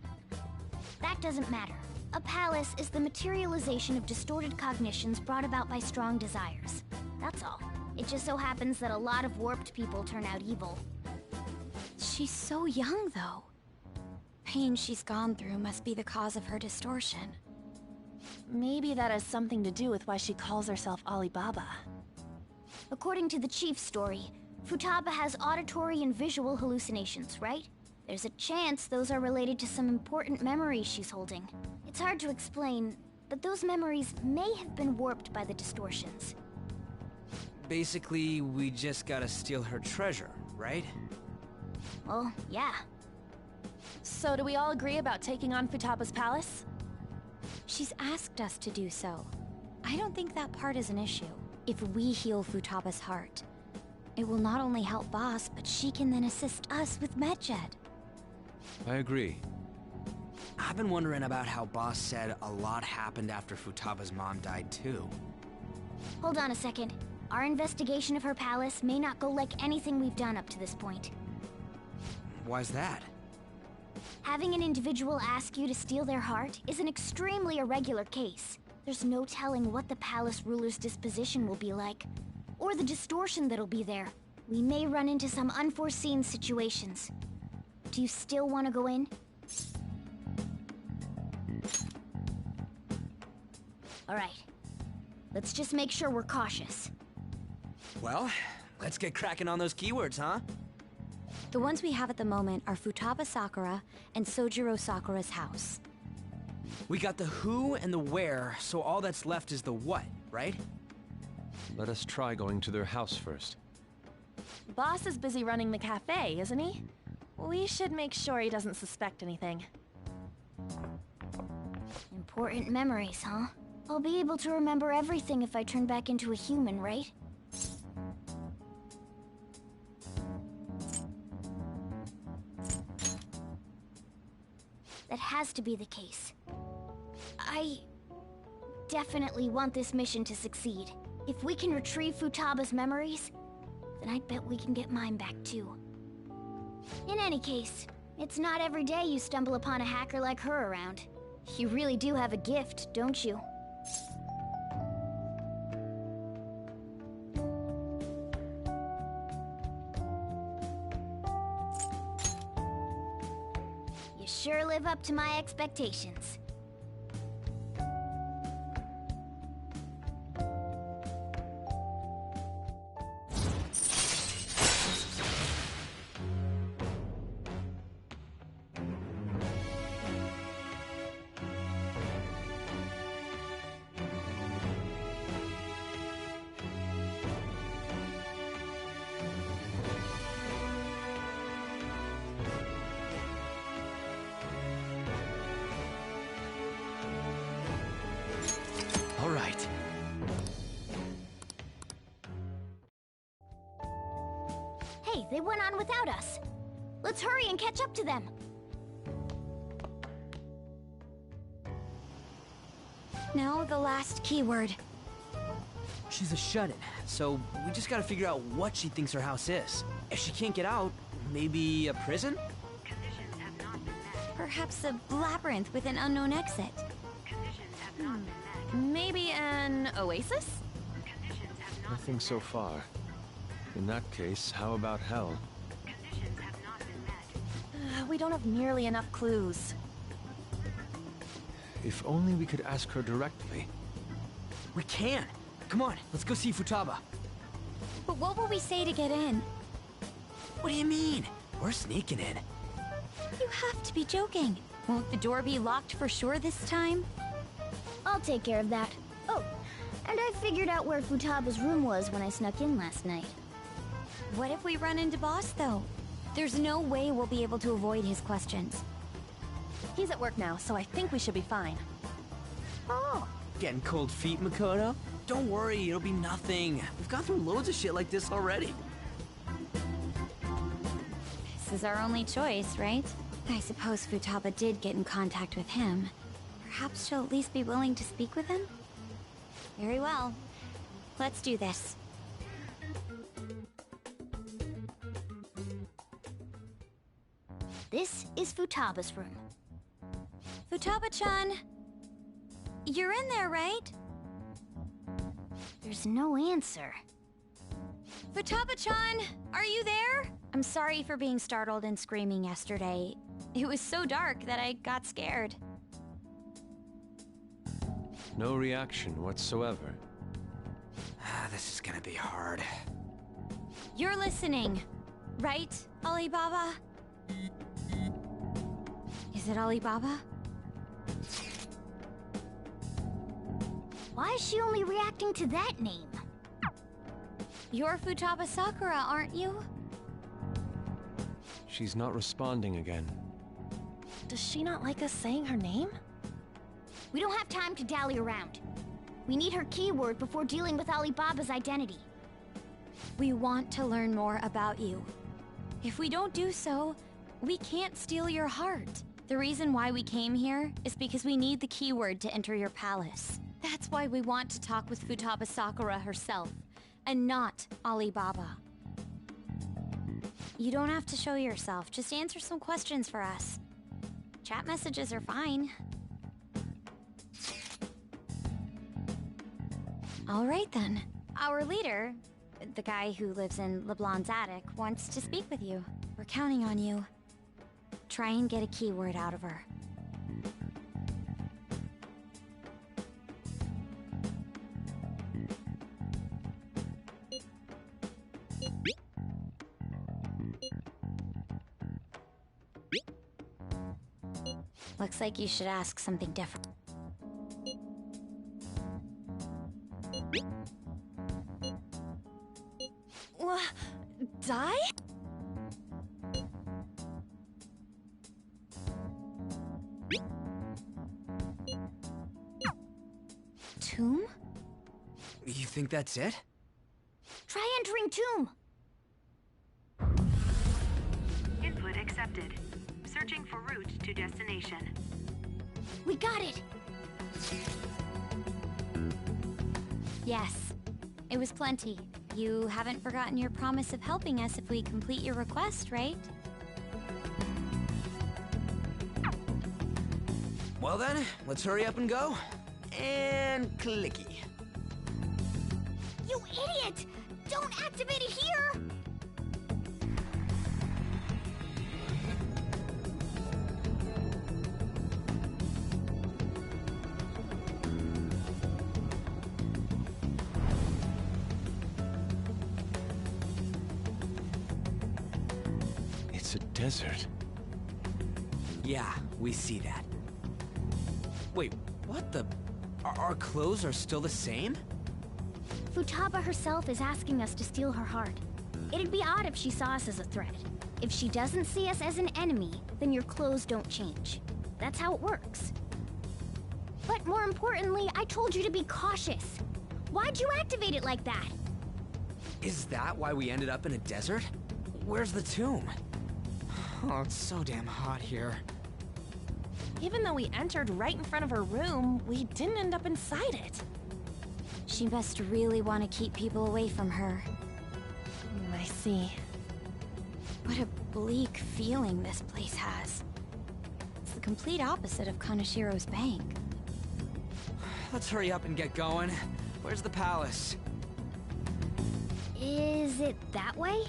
That doesn't matter. A palace is the materialization of distorted cognitions brought about by strong desires. That's all. It just so happens that a lot of warped people turn out evil. She's so young, though. Pain she's gone through must be the cause of her distortion. Maybe that has something to do with why she calls herself Alibaba. According to the chief's story, Futaba has auditory and visual hallucinations, right? There's a chance those are related to some important memories she's holding. It's hard to explain, but those memories may have been warped by the distortions. Basically, we just gotta steal her treasure, right? Well, yeah. So do we all agree about taking on Futaba's palace? She's asked us to do so. I don't think that part is an issue. If we heal Futaba's heart, it will not only help Boss, but she can then assist us with Medjed. I agree. I've been wondering about how Boss said a lot happened after Futaba's mom died, too. Hold on a second. Our investigation of her palace may not go like anything we've done up to this point. Why's that? Having an individual ask you to steal their heart is an extremely irregular case. There's no telling what the palace ruler's disposition will be like, or the distortion that'll be there. We may run into some unforeseen situations. Do you still want to go in? Alright. Let's just make sure we're cautious. Well, let's get cracking on those keywords, huh? The ones we have at the moment are Futaba Sakura and Sojiro Sakura's house. We got the who and the where, so all that's left is the what, right? Let us try going to their house first. Boss is busy running the cafe, isn't he? We should make sure he doesn't suspect anything. Important memories, huh? I'll be able to remember everything if I turn back into a human, right? That has to be the case. I definitely want this mission to succeed. If we can retrieve Futaba's memories, then I bet we can get mine back too. In any case, it's not every day you stumble upon a hacker like her around. You really do have a gift, don't you? You sure live up to my expectations. All right. Hey, they went on without us. Let's hurry and catch up to them. Now the last keyword. She's a shut-in, so we just gotta figure out what she thinks her house is. If she can't get out, maybe a prison? Perhaps a labyrinth with an unknown exit. Maybe an oasis? Nothing so far. In that case, how about hell? We don't have nearly enough clues. If only we could ask her directly. We can. Come on, let's go see Futaba. But what will we say to get in? What do you mean? We're sneaking in. You have to be joking. Won't the door be locked for sure this time? I'll take care of that. Oh, and I figured out where Futaba's room was when I snuck in last night. What if we run into Boss, though? There's no way we'll be able to avoid his questions. He's at work now, so I think we should be fine. Oh, getting cold feet, Makoto? Don't worry, it'll be nothing. We've gone through loads of shit like this already. This is our only choice, right? I suppose Futaba did get in contact with him. Perhaps she'll at least be willing to speak with him? Very well. Let's do this. This is Futaba's room. Futaba-chan! You're in there, right? There's no answer. Futaba-chan! Are you there? I'm sorry for being startled and screaming yesterday. It was so dark that I got scared. No reaction whatsoever. This is gonna be hard. You're listening, right, Alibaba? Is it Alibaba? Why is she only reacting to that name? You're Futaba Sakura, aren't you? She's not responding again. Does she not like us saying her name? We don't have time to dally around. We need her keyword before dealing with Alibaba's identity. We want to learn more about you. If we don't do so, we can't steal your heart. The reason why we came here is because we need the keyword to enter your palace. That's why we want to talk with Futaba Sakura herself, and not Alibaba. You don't have to show yourself, just answer some questions for us. Chat messages are fine. All right then. Our leader, the guy who lives in LeBlanc's attic, wants to speak with you. We're counting on you. Try and get a keyword out of her. Looks like you should ask something different. Die? Tomb? You think that's it? Try entering tomb! Input accepted. Searching for route to destination. We got it! Yes. It was plenty. You haven't forgotten your promise of helping us if we complete your request, right? Well then, let's hurry up and go. And clicky. You idiot! Don't activate it here! It's a desert. Yeah, we see that. Wait, what the? Our clothes are still the same? Futaba herself is asking us to steal her heart. It'd be odd if she saw us as a threat. If she doesn't see us as an enemy, then your clothes don't change. That's how it works. But more importantly, I told you to be cautious. Why'd you activate it like that? Is that why we ended up in a desert? Where's the tomb? Oh, it's so damn hot here. Even though we entered right in front of her room, we didn't end up inside it. She must really want to keep people away from her. I see. What a bleak feeling this place has. It's the complete opposite of Kanashiro's bank. Let's hurry up and get going. Where's the palace? Is it that way?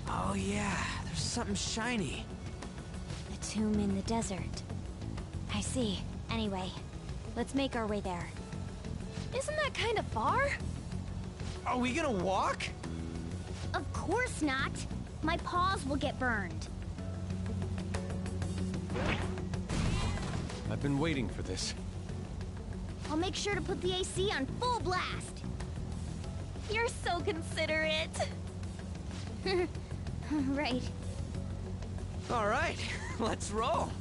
Oh yeah, there's something shiny. The tomb in the desert. I see. Anyway, Let's make our way there. Isn't that kind of far? Are we gonna walk? Of course not. My paws will get burned. I've been waiting for this. I'll make sure to put the AC on full blast. You're so considerate. Right. All right, let's roll.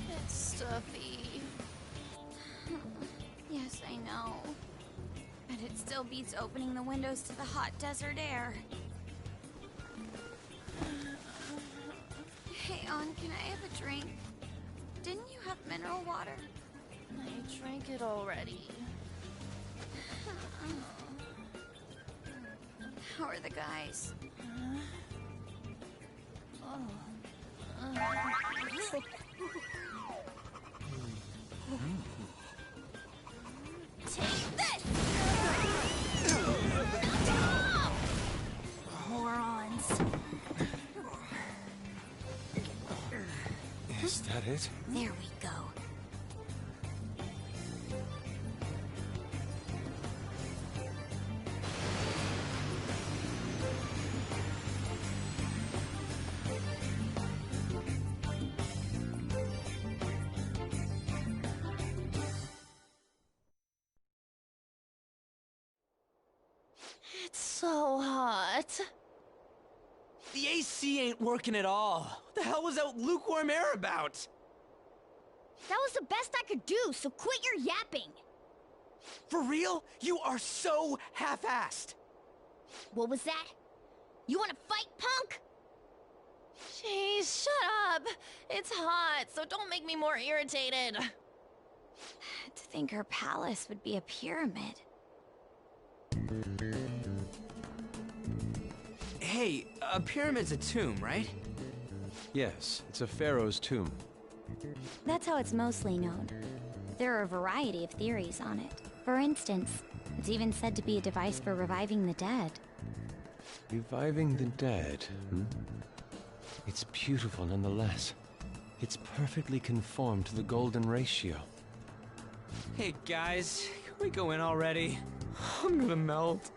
It's stuffy. Yes, I know. But it still beats opening the windows to the hot desert air. Hey, On, can I have a drink? Didn't you have mineral water? I drank it already. How are the guys? Take this! Morons. Is that it? There we go. It's so hot. The AC ain't working at all. What the hell was that lukewarm air about? That was the best I could do, so quit your yapping. For real? You are so half-assed. What was that? You wanna fight, punk? Jeez, shut up. It's hot, so don't make me more irritated. To think her palace would be a pyramid. Hey, a pyramid's a tomb, right? Yes, it's a pharaoh's tomb. That's how it's mostly known. There are a variety of theories on it. For instance, it's even said to be a device for reviving the dead. Reviving the dead, hmm? It's beautiful nonetheless. It's perfectly conformed to the golden ratio. Hey guys, can we go in already? I'm gonna melt.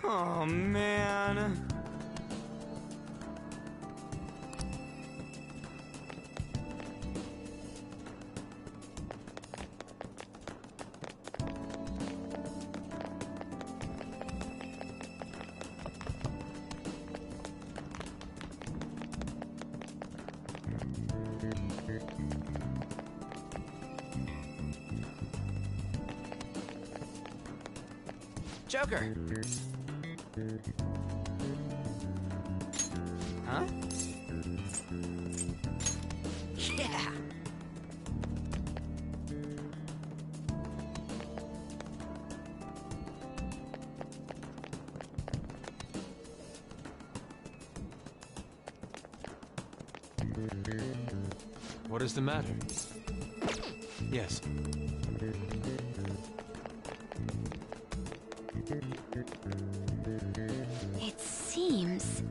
Oh man. Joker. Huh? Yeah. What is the matter? Yes. It seems...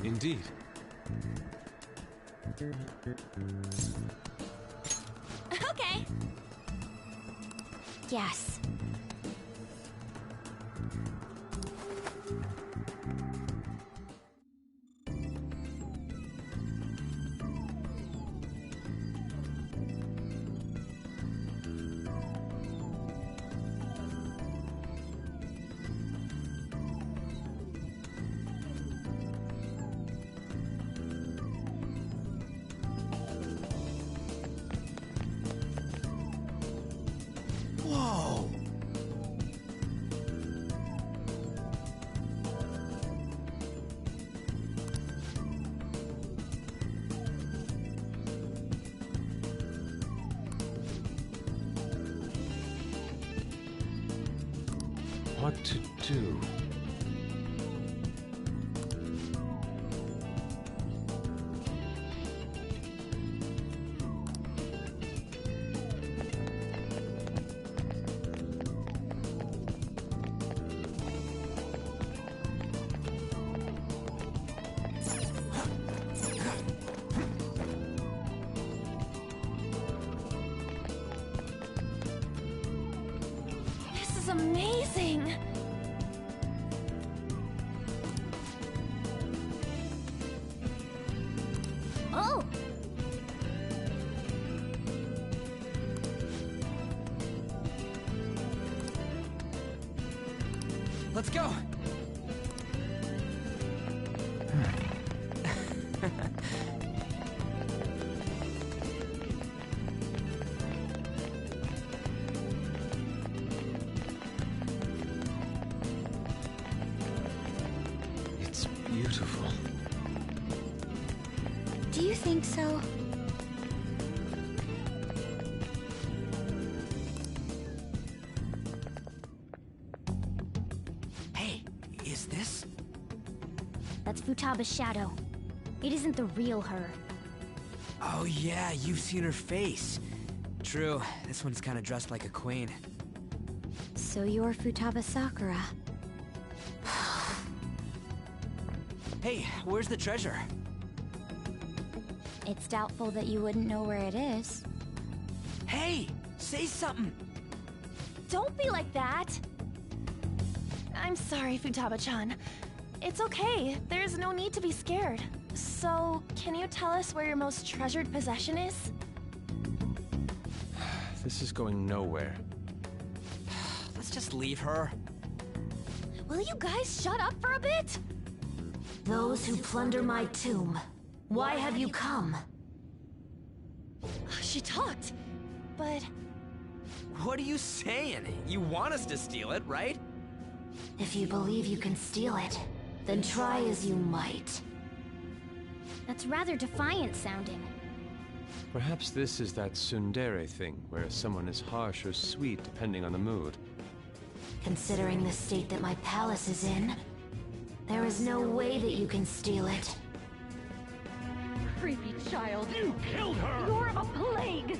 Indeed. Okay. Yes. Whoa. What to do? is amazing! Oh! Let's go! It's beautiful. Do you think so? Hey, is this? That's Futaba's shadow. It isn't the real her. Oh yeah, you've seen her face. True, this one's kinda dressed like a queen. So you're Futaba Sakura. Hey, where's the treasure? It's doubtful that you wouldn't know where it is. Hey, say something! Don't be like that! I'm sorry, Futaba-chan. It's okay, there's no need to be scared. So, can you tell us where your most treasured possession is? This is going nowhere. Let's just leave her. Will you guys shut up for a bit? Those who plunder my tomb, why have you come? She talked, but... What are you saying? You want us to steal it, right? If you believe you can steal it, then try as you might. That's rather defiant sounding. Perhaps this is that tsundere thing, where someone is harsh or sweet depending on the mood. Considering the state that my palace is in, there is no way that you can steal it. Creepy child. You killed her! You're a plague!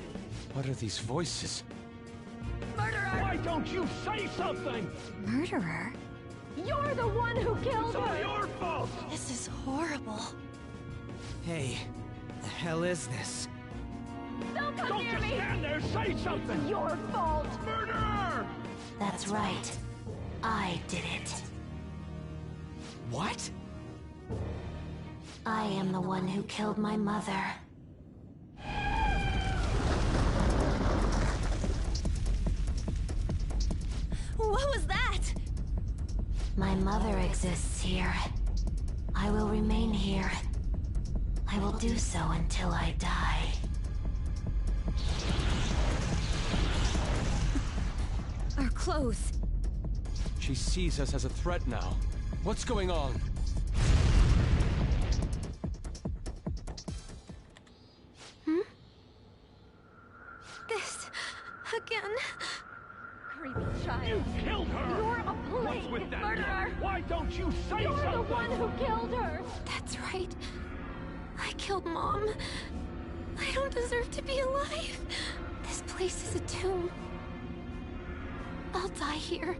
What are these voices? Murderer! Why don't you say something? Murderer? You're the one who killed her! It's all your fault! This is horrible. Hey, the hell is this? Don't come Don't near just me! stand there, say something! It's your fault! Murderer! That's right. I did it. What? I am the one who killed my mother. What was that? My mother exists here. I will remain here. I will do so until I die. Our clothes. She sees us as a threat now. What's going on? This... again... Creepy child. You killed her! You're a plague! What's with that? Murderer! Why don't you say You're something? the one who killed her! That's right. I killed Mom. I don't deserve to be alive. This place is a tomb. I'll die here.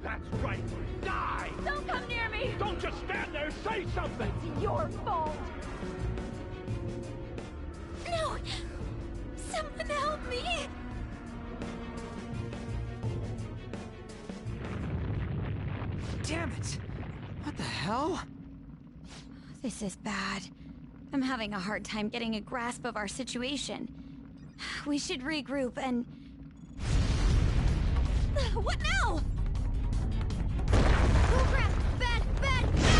That's right. Die! Don't come near me! Don't just stand there, say something! It's your fault! No! Someone help me! Damn it! What the hell? This is bad. I'm having a hard time getting a grasp of our situation. We should regroup and... What now? Oh crap! Bad! Bad! Bad!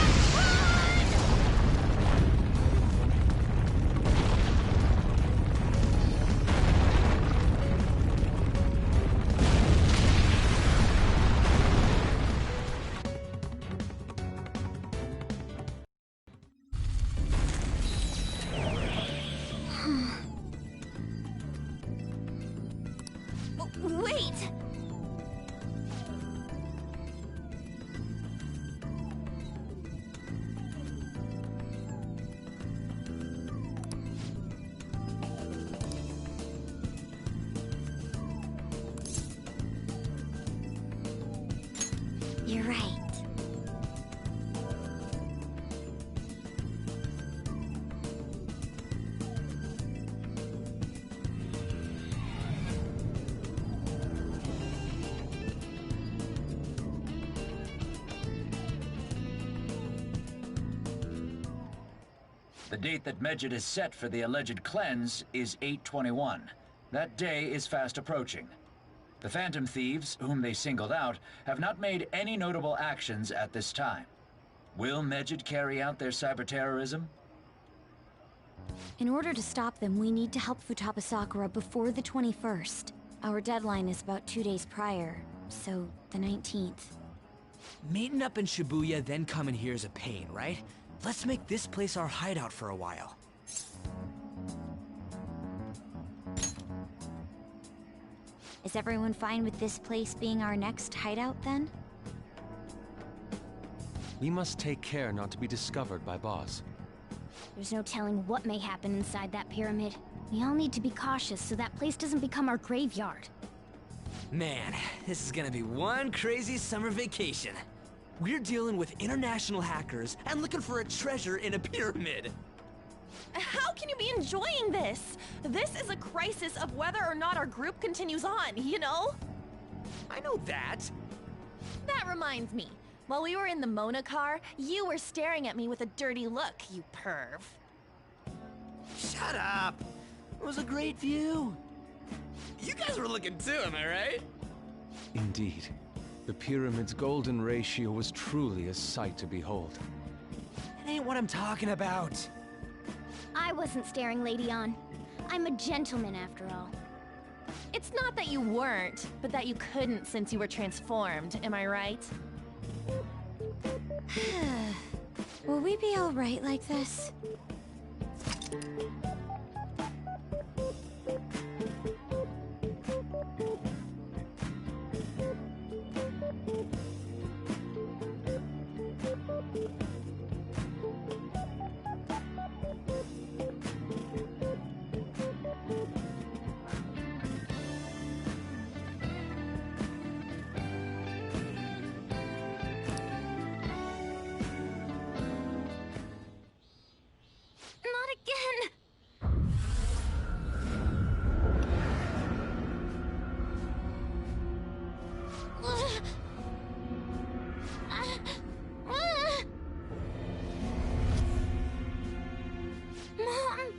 Wait! You're right. The date that Medjed has set for the alleged cleanse is 8/21. That day is fast approaching. The Phantom Thieves, whom they singled out, have not made any notable actions at this time. Will Medjed carry out their cyber terrorism? In order to stop them, we need to help Futaba Sakura before the 21st. Our deadline is about 2 days prior, so the 19th. Meeting up in Shibuya, then coming here is a pain, right? Let's make this place our hideout for a while. Is everyone fine with this place being our next hideout, then? We must take care not to be discovered by Boss. There's no telling what may happen inside that pyramid. We all need to be cautious so that place doesn't become our graveyard. Man, this is gonna be one crazy summer vacation. We're dealing with international hackers and looking for a treasure in a pyramid. How can you be enjoying this? This is a crisis of whether or not our group continues on, you know? I know that. That reminds me. While we were in the Mona car, you were staring at me with a dirty look, you perv. Shut up! It was a great view. You guys were looking too, am I right? Indeed. The pyramid's golden ratio was truly a sight to behold. That ain't what I'm talking about. I wasn't staring, Lady On. I'm a gentleman, after all. It's not that you weren't, but that you couldn't since you were transformed, am I right? Will we be alright like this? Not again! Mom!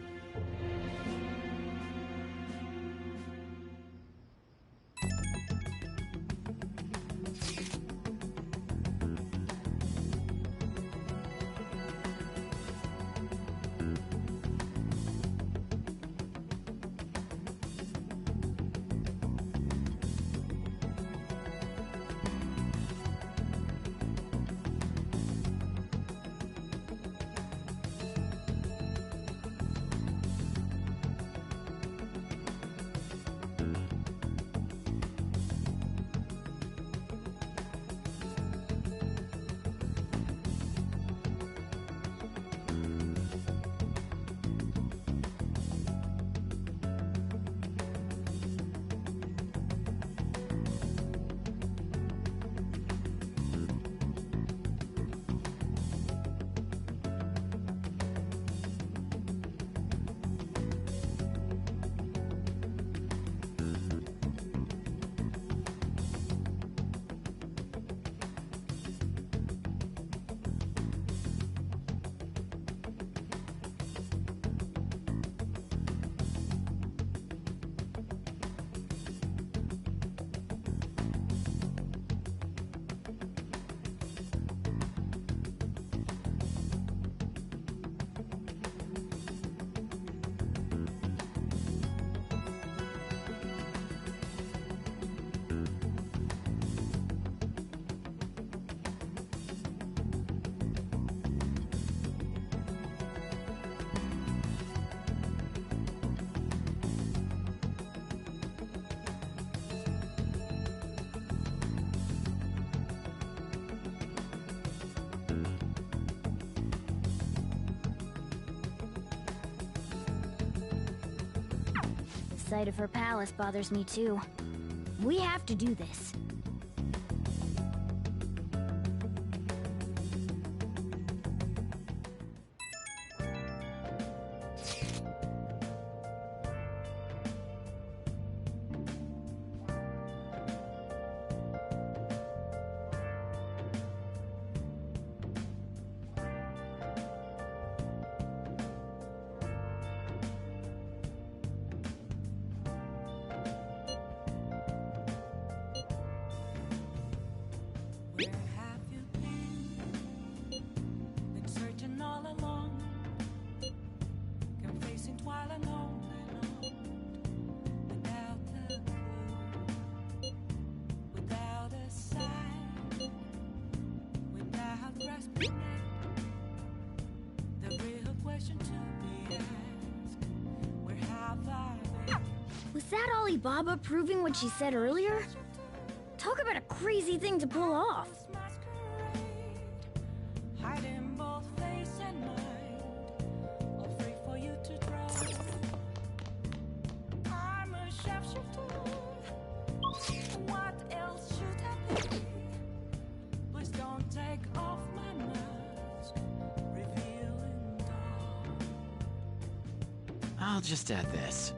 The sight of her palace bothers me too. We have to do this. Where have you been? Been searching all along, come facing twilight on and on, without a clue, without a sign, without grasping at the real question to be asked. Where have I been? Was that Alibaba proving what she said earlier? Talk about a crazy thing to pull off. Hiding both face and mind, all free for you to try. I'm a sharpshooter. What else should I be? Please don't take off my mask, revealing dawn. I'll just add this.